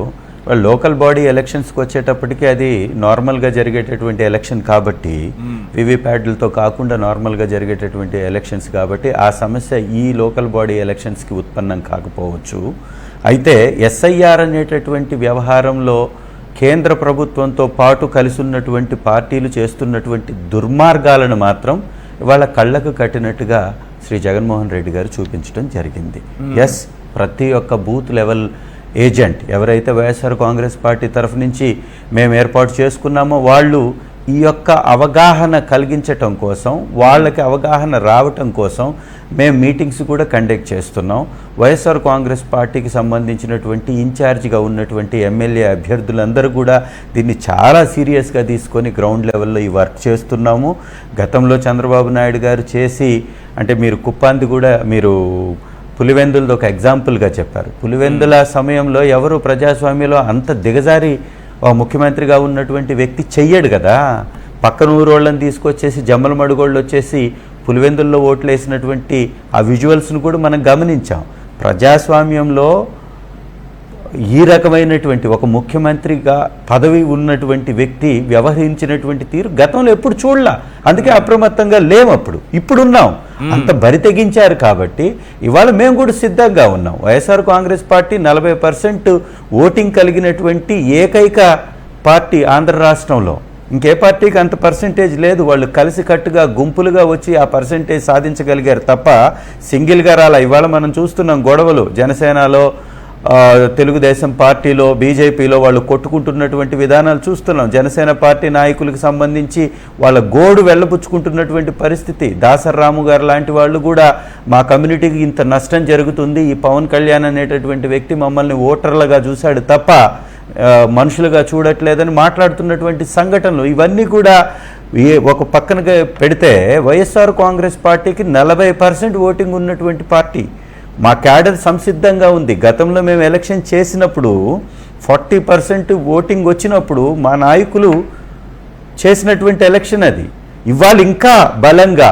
వాళ్ళు లోకల్ బాడీ ఎలక్షన్స్కి వచ్చేటప్పటికి అది నార్మల్గా జరిగేటటువంటి ఎలక్షన్ కాబట్టి, వివిప్యాట్లతో కాకుండా నార్మల్గా జరిగేటటువంటి ఎలక్షన్స్ కాబట్టి ఆ సమస్య ఈ లోకల్ బాడీ ఎలక్షన్స్కి ఉత్పన్నం కాకపోవచ్చు. అయితే ఎస్ఐఆర్ అనేటటువంటి వ్యవహారంలో కేంద్ర ప్రభుత్వంతో పాటు కలిసి ఉన్నటువంటి పార్టీలు చేస్తున్నటువంటి దుర్మార్గాలను మాత్రం ఇవాళ కళ్ళకు కట్టినట్టుగా శ్రీ జగన్మోహన్ రెడ్డి గారు చూపించడం జరిగింది. ప్రతి ఒక్క బూత్ లెవెల్ ఏజెంట్ ఎవరైతే వైఎస్ఆర్ కాంగ్రెస్ పార్టీ తరఫు నుంచి మేము ఏర్పాటు చేసుకున్నామో వాళ్ళు ఈ యొక్క అవగాహన కలిగించటం కోసం, వాళ్ళకి అవగాహన రావటం కోసం మేము మీటింగ్స్ కూడా కండక్ట్ చేస్తున్నాం. వైఎస్ఆర్ కాంగ్రెస్ పార్టీకి సంబంధించినటువంటి ఇన్ఛార్జిగా ఉన్నటువంటి ఎమ్మెల్యే అభ్యర్థులందరూ కూడా దీన్ని చాలా సీరియస్గా తీసుకొని గ్రౌండ్ లెవెల్లో ఈ వర్క్ చేస్తున్నాము. గతంలో చంద్రబాబు నాయుడు గారు చేసి, అంటే మీరు కుప్పాంది కూడా మీరు పులివెందులది ఒక ఎగ్జాంపుల్గా చెప్పారు. పులివెందుల సమయంలో ఎవరు ప్రజాస్వామ్యంలో అంత దిగజారి ముఖ్యమంత్రిగా ఉన్నటువంటి వ్యక్తి చెయ్యడు కదా. పక్కన ఊరోళ్ళని తీసుకొచ్చేసి జమ్మల మడుగోళ్ళు వచ్చేసి పులివెందుల్లో ఓట్లు వేసినటువంటి ఆ విజువల్స్ను కూడా మనం గమనించాం. ప్రజాస్వామ్యంలో ఈ రకమైనటువంటి ఒక ముఖ్యమంత్రిగా పదవి ఉన్నటువంటి వ్యక్తి వ్యవహరించినటువంటి తీరు గతంలో ఎప్పుడు చూడలా. అందుకే అప్రమత్తంగా లేమప్పుడు. ఇప్పుడున్నాం, అంత బరి తెగించారు కాబట్టి ఇవాళ మేము కూడా సిద్ధంగా ఉన్నాం. వైఎస్ఆర్ కాంగ్రెస్ పార్టీ 40% ఓటింగ్ కలిగినటువంటి ఏకైక పార్టీ ఆంధ్ర రాష్ట్రంలో. ఇంకే పార్టీకి అంత పర్సెంటేజ్ లేదు. వాళ్ళు కలిసికట్టుగా గుంపులుగా వచ్చి ఆ పర్సెంటేజ్ సాధించగలిగారు తప్ప సింగిల్గా రాలా. ఇవాళ మనం చూస్తున్నాం గొడవలు జనసేనలో, తెలుగుదేశం పార్టీలో, బీజేపీలో వాళ్ళు కొట్టుకుంటున్నటువంటి విధానాలు చూస్తున్నాం. జనసేన పార్టీ నాయకులకు సంబంధించి వాళ్ళ గోడు వెళ్ళబుచ్చుకుంటున్నటువంటి పరిస్థితి. దాసర్రాము గారు లాంటి వాళ్ళు కూడా మా కమ్యూనిటీకి ఇంత నష్టం జరుగుతుంది, ఈ పవన్ కళ్యాణ్ అనేటటువంటి వ్యక్తి మమ్మల్ని ఓటర్లుగా చూశాడు తప్ప మనుషులుగా చూడట్లేదని మాట్లాడుతున్నటువంటి సంఘటనలు ఇవన్నీ కూడా ఒక పక్కనగా పెడితే వైఎస్ఆర్ కాంగ్రెస్ పార్టీకి 40% ఓటింగ్ ఉన్నటువంటి పార్టీ. మా క్యాడర్ సంసిద్ధంగా ఉంది. గతంలో మేము ఎలక్షన్ చేసినప్పుడు 40% ఓటింగ్ వచ్చినప్పుడు మా నాయకులు చేసినటువంటి ఎలక్షన్ అది. ఇవాళ ఇంకా బలంగా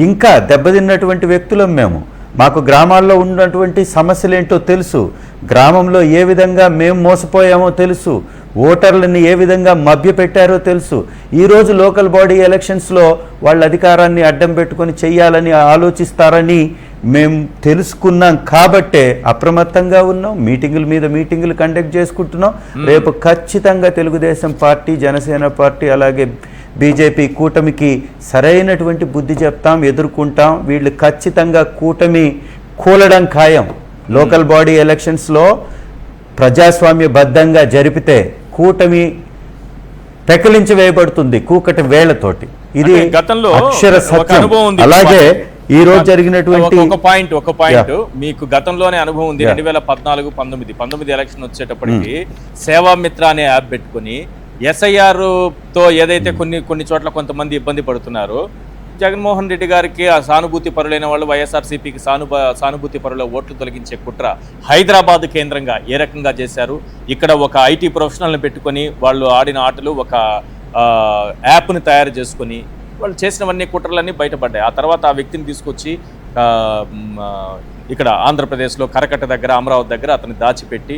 ఇంకా దెబ్బతిన్నటువంటి వ్యక్తులం మేము. మాకు గ్రామాల్లో ఉన్నటువంటి సమస్యలు ఏంటో తెలుసు, గ్రామంలో ఏ విధంగా మేము మోసపోయామో తెలుసు, ఓటర్లని ఏ విధంగా మభ్యపెట్టారో తెలుసు. ఈరోజు లోకల్ బాడీ ఎలక్షన్స్లో వాళ్ళ అధికారాన్ని అడ్డం పెట్టుకొని చెయ్యాలని ఆలోచిస్తారని మేము తెలుసుకున్నాం కాబట్టే అప్రమత్తంగా ఉన్నాం. మీటింగుల మీద మీటింగులు కండక్ట్ చేసుకుంటున్నాం. రేపు ఖచ్చితంగా తెలుగుదేశం పార్టీ, జనసేన పార్టీ అలాగే బీజేపీ కూటమికి సరైనటువంటి బుద్ధి చెప్తాం, ఎదుర్కొంటాం. వీళ్ళు ఖచ్చితంగా కూటమి కూలడం ఖాయం. లోకల్ బాడీ ఎలక్షన్స్లో ప్రజాస్వామ్యబద్ధంగా జరిపితే కూటమి పెకలించి వేయబడుతుంది కూకటి వేళ్లతోటి. ఇది గతంలో అక్షర సత్యం. అలాగే ఈ రోజు జరిగినటువంటి ఒక పాయింట్ మీకు గతంలోనే అనుభవం ఉంది. 2014-19 ఎలక్షన్ వచ్చేటప్పటికి సేవామిత్ర అనే యాప్ పెట్టుకుని ఎస్ఐఆర్ తో ఏదైతే కొన్ని చోట్ల కొంతమంది ఇబ్బంది పడుతున్నారో, జగన్మోహన్ రెడ్డి గారికి ఆ సానుభూతి పరులైన వాళ్ళు వైఎస్ఆర్సీపీకి సానుభూతి పరుల ఓట్లు తొలగించే కుట్ర హైదరాబాద్ కేంద్రంగా ఏ రకంగా చేశారు. ఇక్కడ ఒక ఐటీ ప్రొఫెషనల్ని పెట్టుకొని వాళ్ళు ఆడిన ఆటలు ఒక యాప్ని తయారు చేసుకొని వాళ్ళు చేసినవన్నీ కుట్రలన్నీ బయటపడ్డాయి. ఆ తర్వాత ఆ వ్యక్తిని తీసుకొచ్చి ఇక్కడ ఆంధ్రప్రదేశ్లో కరకట్ట దగ్గర, అమరావతి దగ్గర అతన్ని దాచిపెట్టి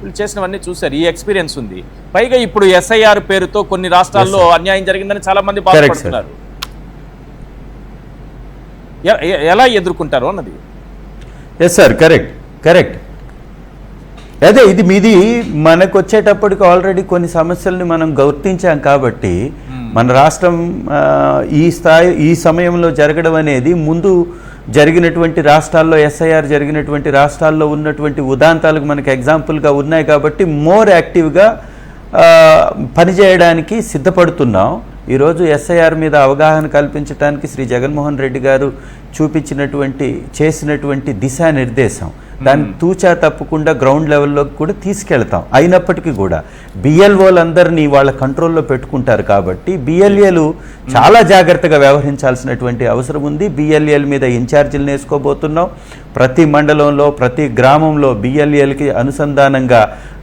వీళ్ళు చేసినవన్నీ చూశారు. ఈ ఎక్స్పీరియన్స్ ఉంది. పైగా ఇప్పుడు ఎస్ఐఆర్ పేరుతో కొన్ని రాష్ట్రాల్లో అన్యాయం జరిగిందని చాలా మంది బాధపడుతున్నారు. ఎలా ఎదుర్కొంటారు అన్నది. Yes sir, correct. అదే ఇది మీది మనకు వచ్చేటప్పటికి ఆల్రెడీ కొన్ని సమస్యల్ని మనం గుర్తించాం కాబట్టి మన రాష్ట్రం ఈ సమయంలో జరగడం అనేది ముందు జరిగినటువంటి రాష్ట్రాల్లో, ఎస్ఐఆర్ జరిగినటువంటి రాష్ట్రాల్లో ఉన్నటువంటి ఉదాంతాలకు మనకు ఎగ్జాంపుల్గా ఉన్నాయి కాబట్టి మోర్ యాక్టివ్గా పనిచేయడానికి సిద్ధపడుతున్నాం. ఈరోజు ఎస్ఐఆర్ మీద అవగాహన కల్పించడానికి శ్రీ జగన్మోహన్ రెడ్డి గారు చేసినటువంటి దిశానిర్దేశం, దాన్ని తూచా తప్పకుండా గ్రౌండ్ లెవెల్లోకి కూడా తీసుకెళ్తాం. అయినప్పటికీ కూడా బిఎల్ఓలందరినీ వాళ్ళ కంట్రోల్లో పెట్టుకుంటారు కాబట్టి బిఎల్ఏలు చాలా జాగ్రత్తగా వ్యవహరించాల్సినటువంటి అవసరం ఉంది. బిఎల్ఏల మీద ఇన్ఛార్జీలు వేసుకోబోతున్నాం. ప్రతి మండలంలో, ప్రతి గ్రామంలో బిఎల్ఏలకి అనుసంధానంగా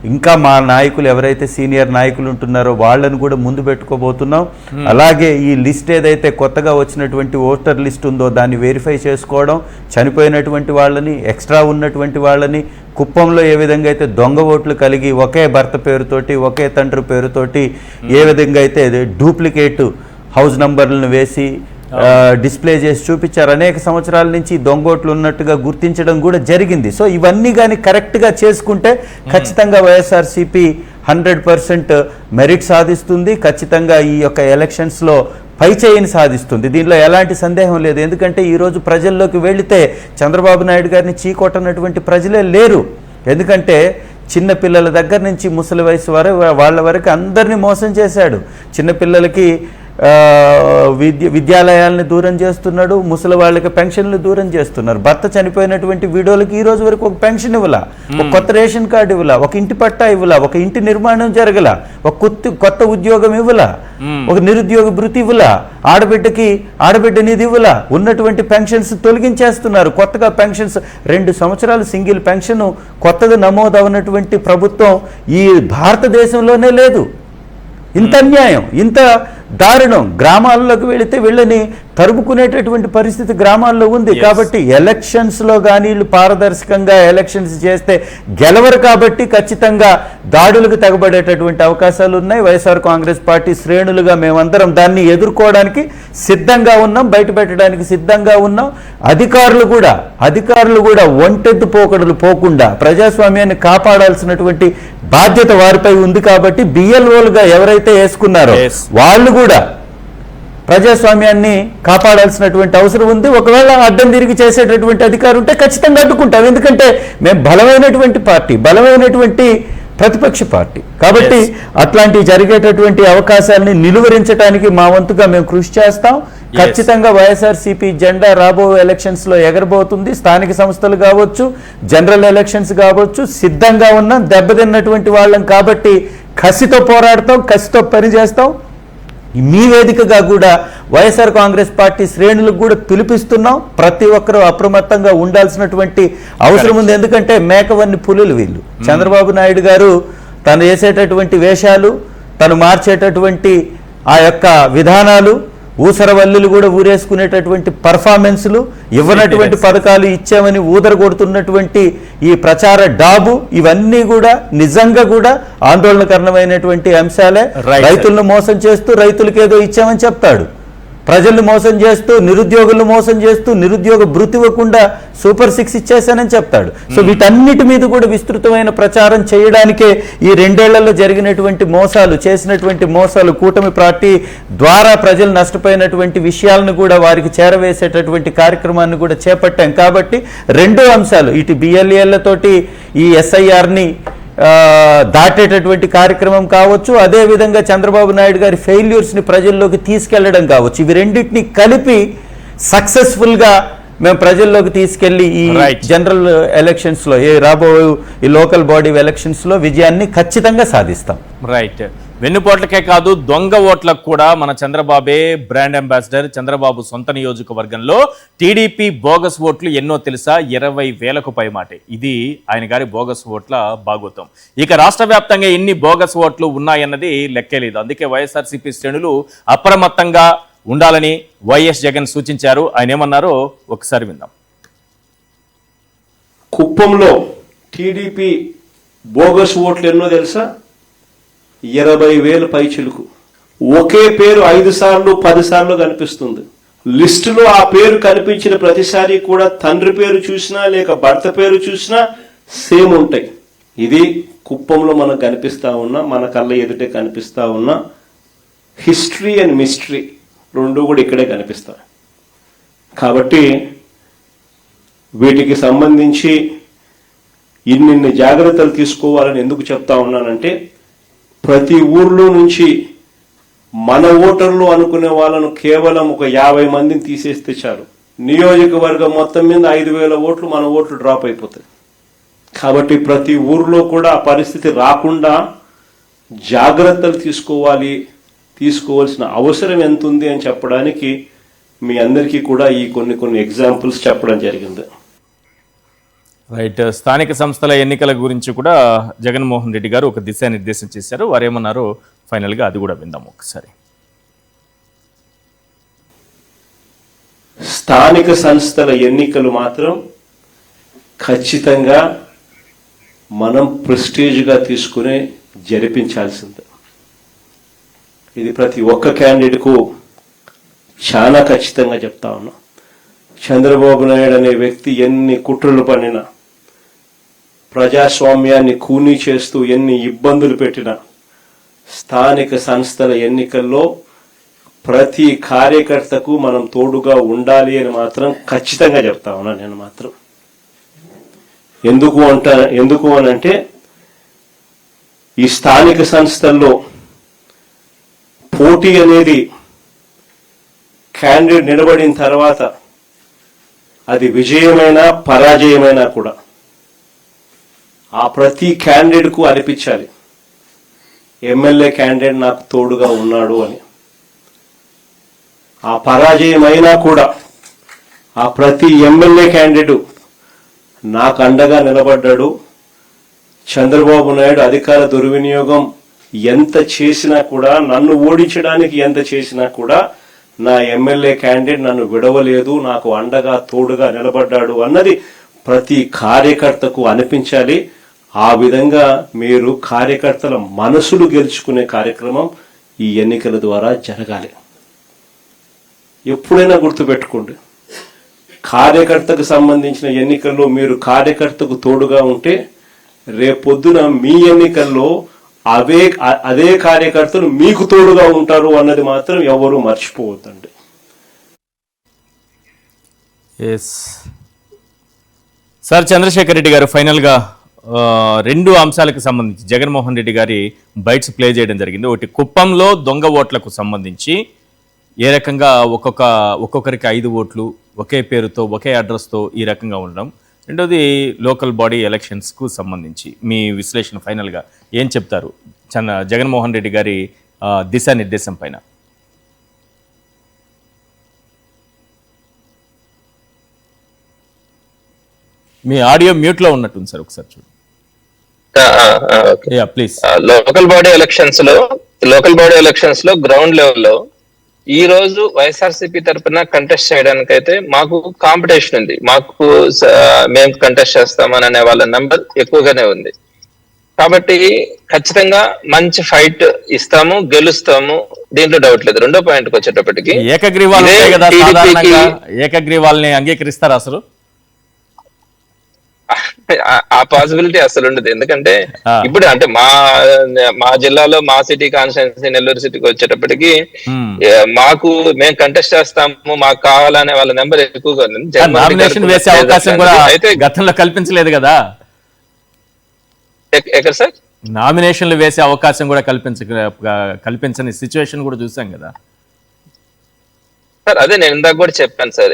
ఇంకా మా నాయకులు ఎవరైతే సీనియర్ నాయకులు ఉంటున్నారో వాళ్ళని కూడా ముందు పెట్టుకోబోతున్నాం. అలాగే ఈ లిస్ట్ ఏదైతే కొత్తగా వచ్చినటువంటి ఓటర్ లిస్ట్ ఉందో దాన్ని వెరిఫై చేసుకోవడం, చనిపోయినటువంటి వాళ్ళని, ఎక్స్ట్రా ఉన్నటువంటి వాళ్ళని, కుప్పంలో ఏ విధంగా అయితే దొంగ ఓట్లు కలిగి ఒకే భర్త పేరుతోటి, ఒకే తండ్రి పేరుతోటి ఏ విధంగా అయితే డూప్లికేట్ హౌస్ నంబర్లను వేసి డిస్ప్లే చేసి చూపించారు. అనేక సంవత్సరాల నుంచి దొంగోట్లు ఉన్నట్టుగా గుర్తించడం కూడా జరిగింది. సో ఇవన్నీ కానీ కరెక్ట్గా చేసుకుంటే ఖచ్చితంగా వైఎస్ఆర్సీపీ 100% మెరిట్ సాధిస్తుంది. ఖచ్చితంగా ఈ యొక్క ఎలక్షన్స్లో పైచేయిని సాధిస్తుంది. దీనిలో ఎలాంటి సందేహం లేదు. ఎందుకంటే ఈరోజు ప్రజల్లోకి వెళితే చంద్రబాబు నాయుడు గారిని చీకొట్టనటువంటి ప్రజలే లేరు. ఎందుకంటే చిన్నపిల్లల దగ్గర నుంచి ముసలి వయసు వాళ్ళ వరకు అందరినీ మోసం చేశాడు. చిన్నపిల్లలకి విద్యాలయాలను దూరం చేస్తున్నాడు, ముసలి వాళ్ళకి పెన్షన్లు దూరం చేస్తున్నారు. భర్త చనిపోయినటువంటి వీడియోలకి ఈ రోజు వరకు ఒక పెన్షన్ ఇవ్వాల, ఒక కొత్త రేషన్ కార్డు ఇవ్వాల, ఒక ఇంటి పట్టా ఇవ్వాల, ఒక ఇంటి నిర్మాణం జరగల, ఒక కొత్త ఉద్యోగం ఇవ్వాల, ఒక నిరుద్యోగ భృతి ఇవ్వాల, ఆడబిడ్డ నిధి ఇవ్వాల. ఉన్నటువంటి పెన్షన్స్ తొలగించేస్తున్నారు. కొత్తగా పెన్షన్స్ 2 సంవత్సరాలు సింగిల్ పెన్షన్ కొత్తగా నమోదవునటువంటి ప్రభుత్వం ఈ భారతదేశంలోనే లేదు. ఇంత అన్యాయం, ఇంత దారుణం. గ్రామాల్లోకి వెళితే వీళ్ళని తరుపుకునేటటువంటి పరిస్థితి గ్రామాల్లో ఉంది. కాబట్టి ఎలక్షన్స్ లో కానీ వీళ్ళు పారదర్శకంగా ఎలక్షన్స్ చేస్తే గెలవరు. కాబట్టి ఖచ్చితంగా దాడులకు తెగబడేటటువంటి అవకాశాలు ఉన్నాయి. వైఎస్ఆర్ కాంగ్రెస్ పార్టీ శ్రేణులుగా మేమందరం దాన్ని ఎదుర్కోవడానికి సిద్ధంగా ఉన్నాం, బయట పెట్టడానికి సిద్ధంగా ఉన్నాం. అధికారులు కూడా ఒంటెత్తు పోకడలు పోకుండా ప్రజాస్వామ్యాన్ని కాపాడాల్సినటువంటి బాధ్యత వారిపై ఉంది. కాబట్టి బిఎల్ఓలుగా ఎవరైతే వేసుకున్నారో వాళ్ళు కూడా ప్రజాస్వామ్యాన్ని కాపాడాల్సినటువంటి అవసరం ఉంది. ఒకవేళ అడ్డం తిరిగి చేసేటటువంటి అధికారం ఉంటే ఖచ్చితంగా అడ్డుకుంటాం. ఎందుకంటే మేము బలమైనటువంటి పార్టీ, బలమైనటువంటి ప్రతిపక్ష పార్టీ. కాబట్టి అట్లాంటి జరిగేటటువంటి అవకాశాలని నిలువరించడానికి మా వంతుగా మేము కృషి చేస్తాం. ఖచ్చితంగా వైఎస్ఆర్సీపీ జెండా రాబోయే ఎలక్షన్స్ లో ఎగరబోతుంది. స్థానిక సంస్థలు కావచ్చు, జనరల్ ఎలక్షన్స్ కావచ్చు, సిద్ధంగా ఉన్నాం. దెబ్బతిన్నటువంటి వాళ్ళం కాబట్టి కసితో పోరాడతాం, కసితో పనిచేస్తాం. మీ వేదికగా కూడా వైఎస్ఆర్ కాంగ్రెస్ పార్టీ శ్రేణులకు కూడా పిలిపిస్తున్నాం. ప్రతి ఒక్కరూ అప్రమత్తంగా ఉండాల్సినటువంటి అవసరం ఉంది. ఎందుకంటే మేకవన్ని పులులు వీళ్ళు. చంద్రబాబు నాయుడు గారు తను వేసేటటువంటి వేషాలు, తను మార్చేటటువంటి ఆ యొక్క విధానాలు, ఊసరవల్లులు కూడా ఊరేసుకునేటటువంటి పర్ఫార్మెన్స్లు, ఇవ్వనటువంటి పథకాలు ఇచ్చామని ఊదరగొడుతున్నటువంటి ఈ ప్రచార డాబు, ఇవన్నీ కూడా నిజంగా కూడా ఆందోళనకరమైనటువంటి అంశాలే. రైతులను మోసం చేస్తూ రైతులకు ఏదో ఇచ్చామని చెప్తాడు, ప్రజల్ని మోసం చేస్తూ, నిరుద్యోగులను మోసం చేస్తూ, నిరుద్యోగ భృతి ఇవ్వకుండా సూపర్ 6 ఇచ్చేసానని చెప్తాడు. సో వీటన్నిటి మీద కూడా విస్తృతమైన ప్రచారం చేయడానికే ఈ 2 ఏళ్లలో జరిగినటువంటి మోసాలు, చేసినటువంటి మోసాలు, కూటమి పార్టీ ద్వారా ప్రజలు నష్టపోయినటువంటి విషయాలను కూడా వారికి చేరవేసేటటువంటి కార్యక్రమాన్ని కూడా చేపట్టాం. కాబట్టి 2 అంశాలు, ఇటు బిఎల్ఏలతోటి ఈ ఎస్ఐఆర్ని దాటేటటువంటి కార్యక్రమం కావచ్చు, అదేవిధంగా చంద్రబాబు నాయుడు గారి ఫెయిల్యూర్స్ని ప్రజల్లోకి తీసుకెళ్లడం కావచ్చు, ఇవి రెండింటిని కలిపి సక్సెస్ఫుల్గా మేము ప్రజల్లోకి తీసుకెళ్లి ఈ జనరల్ ఎలక్షన్స్ లో, రాబోయే ఈ లోకల్ బాడీ ఎలక్షన్స్ లో విజయాన్ని ఖచ్చితంగా సాధిస్తాం. రైట్. వెన్నుపోట్లకే కాదు, దొంగ ఓట్లకు కూడా మన చంద్రబాబే బ్రాండ్ అంబాసిడర్. చంద్రబాబు సొంత నియోజకవర్గంలో టీడీపీ బోగస్ ఓట్లు ఎన్నో తెలుసా? 20,000కు పైమాటే. ఇది ఆయన గారి బోగస్ ఓట్ల భాగోతం. ఇక రాష్ట్ర వ్యాప్తంగా ఎన్ని బోగస్ ఓట్లు ఉన్నాయన్నది లెక్కే లేదు. అందుకే వైఎస్ఆర్సీపీ శ్రేణులు అప్రమత్తంగా ఉండాలని వైఎస్ జగన్ సూచించారు. ఆయన ఏమన్నారో ఒకసారి విందాం. కుప్పంలో టీడీపీ బోగస్ ఓట్లు ఎన్నో తెలుసా? 20,000 పైచిలుకు. ఒకే పేరు 5 సార్లు 10 సార్లు కనిపిస్తుంది. లిస్టులో ఆ పేరు కనిపించిన ప్రతిసారి కూడా తండ్రి పేరు చూసినా లేక భర్త పేరు చూసినా సేమ్ ఉంటాయి. ఇది కుప్పంలో మనకు కనిపిస్తా ఉన్నా, మన కళ్ళ ఎదుటే కనిపిస్తా ఉన్నా హిస్టరీ అండ్ మిస్టరీ 2 కూడా ఇక్కడే కనిపిస్తాయి. కాబట్టి వీటికి సంబంధించి ఇన్ని జాగ్రత్తలు తీసుకోవాలని ఎందుకు చెప్తా ఉన్నానంటే, ప్రతి ఊర్లో నుంచి మన ఓటర్లు అనుకునే వాళ్ళను కేవలం ఒక 50 మందిని తీసేస్తే చాలు, నియోజకవర్గం మొత్తం మీద 5,000 ఓట్లు మన ఓట్లు డ్రాప్ అయిపోతాయి. కాబట్టి ప్రతి ఊర్లో కూడా ఆ పరిస్థితి రాకుండా జాగ్రత్తలు తీసుకోవాల్సిన అవసరం ఎంత ఉంది అని చెప్పడానికి మీ అందరికీ కూడా ఈ కొన్ని ఎగ్జాంపుల్స్ చెప్పడం జరిగింది. రైట్. స్థానిక సంస్థల ఎన్నికల గురించి కూడా జగన్మోహన్ రెడ్డి గారు ఒక దిశానిర్దేశం చేశారు. వారేమన్నారో ఫైనల్గా అది కూడా విందాం ఒకసారి. స్థానిక సంస్థల ఎన్నికలు మాత్రం ఖచ్చితంగా మనం ప్రెస్టీజ్గా తీసుకునే జరిపించాల్సిందే. ఇది ప్రతి ఒక్క క్యాండిడేట్కు చాలా ఖచ్చితంగా చెప్తా ఉన్నా. చంద్రబాబు నాయుడు అనే వ్యక్తి ఎన్ని కుట్రలు పన్నినా, ప్రజాస్వామ్యాన్ని కూనీ చేస్తూ ఎన్ని ఇబ్బందులు పెట్టినా, స్థానిక సంస్థల ఎన్నికల్లో ప్రతి కార్యకర్తకు మనం తోడుగా ఉండాలి అని మాత్రం ఖచ్చితంగా చెప్తా ఉన్నా. నేను మాత్రం ఎందుకు అనంటే, ఈ స్థానిక సంస్థల్లో పోటీ అనేది క్యాండిడేట్ నిలబడిన తర్వాత అది విజయమైనా పరాజయమైనా కూడా ఆ ప్రతి క్యాండిడేట్కు అనిపించాలి, ఎమ్మెల్యే క్యాండిడేట్ నాకు తోడుగా ఉన్నాడు అని. ఆ పరాజయమైనా కూడా ఆ ప్రతి ఎమ్మెల్యే క్యాండిడేట్ నాకు అండగా నిలబడ్డాడు. చంద్రబాబు నాయుడు అధికార దుర్వినియోగం ఎంత చేసినా కూడా, నన్ను ఓడించడానికి ఎంత చేసినా కూడా నా ఎమ్మెల్యే క్యాండిడేట్ నన్ను విడవలేదు, నాకు అండగా తోడుగా నిలబడ్డాడు అన్నది ప్రతి కార్యకర్తకు అనిపించాలి. ఆ విధంగా మీరు కార్యకర్తల మనసులు గెలుచుకునే కార్యక్రమం ఈ ఎన్నికల ద్వారా జరగాలి. ఎప్పుడైనా గుర్తుపెట్టుకోండి, కార్యకర్తకు సంబంధించిన ఎన్నికల్లో మీరు కార్యకర్తకు తోడుగా ఉంటే రేపొద్దున మీ ఎన్నికల్లో అదే కార్యకర్తలు మీకు తోడుగా ఉంటారు అన్నది మాత్రం ఎవరు మర్చిపోవద్దండి. ఎస్ సార్, చంద్రశేఖర్ రెడ్డి గారు ఫైనల్గా 2 అంశాలకు సంబంధించి జగన్మోహన్ రెడ్డి గారి బైట్స్ ప్లే చేయడం జరిగింది. ఒకటి, కుప్పంలో దొంగ ఓట్లకు సంబంధించి ఏ రకంగా ఒక్కొక్కరికి 5 ఓట్లు ఒకే పేరుతో ఒకే అడ్రస్తో ఈ రకంగా ఉండడం. రెండోది, లోకల్ బాడీ ఎలక్షన్స్కు సంబంధించి మీ విశ్లేషణ ఫైనల్గా ఏం చెప్తారు జగన్మోహన్ రెడ్డి గారి దిశానిర్దేశం పైన? మీ ఆడియో మ్యూట్లో ఉన్నట్టుంది సార్, ఒకసారి చూడండి. ప్లీజ్. లోకల్ బాడీ ఎలక్షన్స్ లో గ్రౌండ్ లెవెల్లో ఈ రోజు వైఎస్ఆర్సీపీ తరఫున కంటెస్ట్ చేయడానికి అయితే మాకు కాంపిటీషన్ ఉంది. మేము కంటెస్ట్ చేస్తామని అనే వాళ్ళ నెంబర్ ఎక్కువగానే ఉంది. కాబట్టి ఖచ్చితంగా మంచి ఫైట్ ఇస్తాము, గెలుస్తాము, దీంట్లో డౌట్ లేదు. రెండో పాయింట్కి వచ్చేటప్పటికి ఏకగ్రీవాల్ని అంగీకరిస్తారా అసలు? ఆ పాసిబిలిటీ అసలు ఉండదు. ఎందుకంటే ఇప్పుడు అంటే మా జిల్లాలో మా సిటీ కాన్స్టిట్యున్సీ నెల్లూరు సిటీకి వచ్చేటప్పటికి మేము కంటెస్ట్ చేస్తాము, మాకు కావాలనే వాళ్ళ నెంబర్ ఎక్కువగా ఉంది. నామినేషన్ వేసే అవకాశం కూడా అయితే గతంలో కల్పించలేదు కదా ఎక్కడ సార్? నామినేషన్లు వేసే అవకాశం కూడా కల్పించని సిచ్యువేషన్ కూడా చూసాం కదా సార్. అదే నేను ఇందాక కూడా చెప్పాను సార్.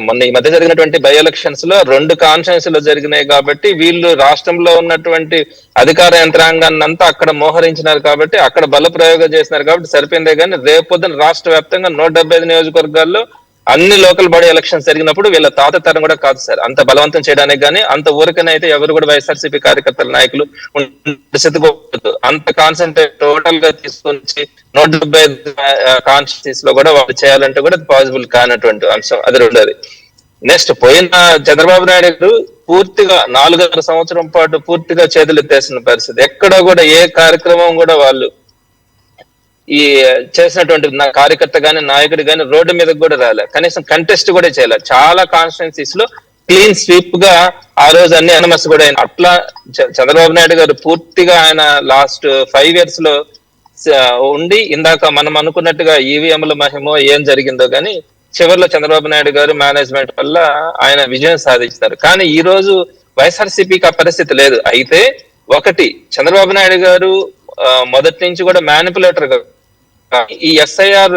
మొన్న ఈ మధ్య జరిగినటువంటి బై ఎలక్షన్స్ లో 2 కాన్స్టిట్యున్సీ లో జరిగినాయి కాబట్టి వీళ్ళు రాష్ట్రంలో ఉన్నటువంటి అధికార యంత్రాంగాన్ని అంతా అక్కడ మోహరించినారు కాబట్టి అక్కడ బల ప్రయోగం చేసినారు కాబట్టి సరిపోయిందే. కానీ రేపొద్దున రాష్ట్ర వ్యాప్తంగా 175 నియోజకవర్గాల్లో అన్ని లోకల్ బాడీ ఎలక్షన్స్ జరిగినప్పుడు వీళ్ళ తాత తరం కూడా కాదు సార్ అంత బలవంతం చేయడానికి. కానీ అంత ఊరికనైతే ఎవరు కూడా వైఎస్ఆర్సీపీ కార్యకర్తల నాయకులు అంత కాన్సన్ట్రేట్ టోటల్ గా తీసుకొని 175 కాన్స్టిట్యూన్సీస్ లో కూడా వాళ్ళు చేయాలంటే కూడా పాసిబుల్ కానటువంటి అంశం. అది రెండోది. నెక్స్ట్, పోయిన చంద్రబాబు నాయుడు గారు పూర్తిగా 4.5 సంవత్సరం పాటు పూర్తిగా చేతులు ఎత్తేసిన పరిస్థితి. ఎక్కడ కూడా ఏ కార్యక్రమం కూడా వాళ్ళు ఈ చేసినటువంటి కార్యకర్త గాని నాయకుడు గాని రోడ్డు మీద కూడా రాలే, కనీసం కంటెస్ట్ కూడా చేయలే. చాలా కాన్స్టిట్యున్సీస్ లో క్లీన్ స్వీప్ గా ఆ రోజు అన్ని అనమస్ కూడా అయిన. అట్లా చంద్రబాబు నాయుడు గారు పూర్తిగా ఆయన లాస్ట్ 5 years లో ఉండి ఇందాక మనం అనుకున్నట్టుగా ఈవీఎంల మహిమో ఏం జరిగిందో కానీ చివరిలో చంద్రబాబు నాయుడు గారు మేనేజ్మెంట్ వల్ల ఆయన విజయం సాధిస్తారు. కానీ ఈ రోజు వైఎస్ఆర్సీపీకి ఆ పరిస్థితి లేదు. అయితే ఒకటి, చంద్రబాబు నాయుడు గారు మొదటి నుంచి కూడా మ్యానిపులేటర్ గా ఈ ఎస్ఐఆర్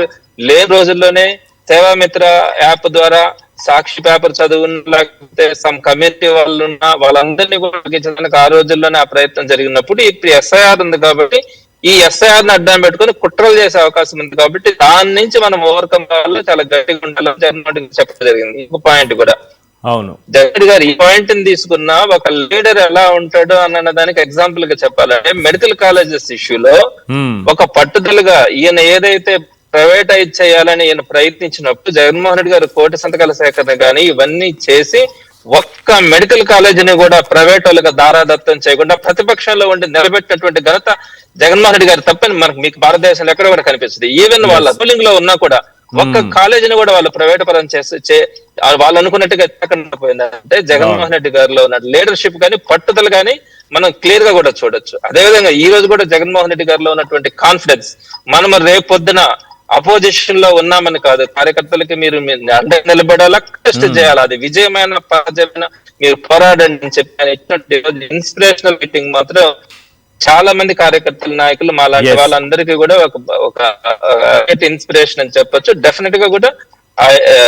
లేని రోజుల్లోనే సేవామిత్ర యాప్ ద్వారా సాక్షి పేపర్ చదువున్న లేకపోతే సమ్ కమ్యూనిటీ వాళ్ళు ఉన్న వాళ్ళందరినీ కూడా తగ్గించడానికి ఆ రోజుల్లోనే ఆ ప్రయత్నం జరిగినప్పుడు ఇప్పుడు ఎస్ఐఆర్ ఉంది కాబట్టి ఈ ఎస్ఐఆర్ ని అడ్డం పెట్టుకుని కుట్రలు చేసే అవకాశం ఉంది. కాబట్టి దాని నుంచి మనం ఓవర్కమ్ కావాలో చాలా గట్టిగా ఉండాలని జగన్మోహన్ చెప్పడం జరిగింది. ఇంకో పాయింట్ కూడా, అవును, జగన్ గారు ఈ పాయింట్ ని తీసుకున్నా ఒక లీడర్ ఎలా ఉంటాడో అన్న దానికి ఎగ్జాంపుల్ గా చెప్పాలంటే మెడికల్ కాలేజెస్ ఇష్యూలో ఒక పట్టుదలగా ఈయన ఏదైతే ప్రైవేటైజ్ చేయాలని ఈయన ప్రయత్నించినప్పుడు జగన్మోహన్ రెడ్డి గారు 1 కోటి సంతకాల సేకరణ కానీ ఇవన్నీ చేసి ఒక్క మెడికల్ కాలేజీని కూడా ప్రైవేట్ వాళ్ళకి దారాదత్తం చేయకుండా ప్రతిపక్షంలో ఉండి నిలబెట్టినటువంటి ఘనత జగన్మోహన్ రెడ్డి గారు తప్పని మనకు మీకు భారతదేశంలో ఎక్కడ కూడా కనిపిస్తుంది. ఈవెన్ వాళ్ళ రూలింగ్ లో ఉన్నా కూడా ఒక్క కాలేజీని కూడా వాళ్ళు ప్రైవేట్ పరం చేసి వాళ్ళు అనుకున్నట్టుగా ఎక్కకుండా పోయిందంటే జగన్మోహన్ రెడ్డి గారిలో ఉన్న లీడర్షిప్ కానీ పట్టుదల కానీ మనం క్లియర్ గా కూడా చూడొచ్చు. అదేవిధంగా ఈ రోజు కూడా జగన్మోహన్ రెడ్డి గారిలో ఉన్నటువంటి కాన్ఫిడెన్స్, మనం రేపొద్దున అపోజిషన్ లో ఉన్నామని కాదు, కార్యకర్తలకి మీరు అంటే నిలబడాలా, టెస్ట్ చేయాలా, అది విజయమైన పరాజయమైన మీరు పోరాడండి అని చెప్పి ఇన్స్పిరేషనల్ మీటింగ్ మాత్రం చాలా మంది కార్యకర్తల నాయకులు మా లాంటి వాళ్ళందరికీ కూడా ఒక ఇన్స్పిరేషన్ అని చెప్పొచ్చు. డెఫినెట్ గా కూడా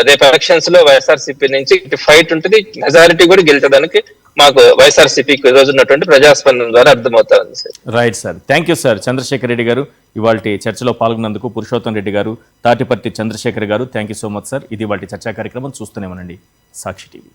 రేపు ఎలక్షన్స్ లో వైఎస్ఆర్సీపీ నుంచి ఫైట్ ఉంటుంది, మెజారిటీ కూడా గెలిచడానికి మాకు వైఎస్ఆర్సీపీకి ఈ రోజు ఉన్నటువంటి ప్రజాస్పందన ద్వారా అర్థమవుతుంది sir. Right sir, thank you sir. Chandrasekhar Reddy గారు ఇవాళ చర్చలో పాల్గొన్నందుకు, పురుషోత్తం రెడ్డి గారు, తాటిపర్తి చంద్రశేఖర్ గారు, thank you so much sir. ఇది ఇవాళ చర్చా కార్యక్రమం. చూస్తూనే ఉండండి సాక్షి టీవీ.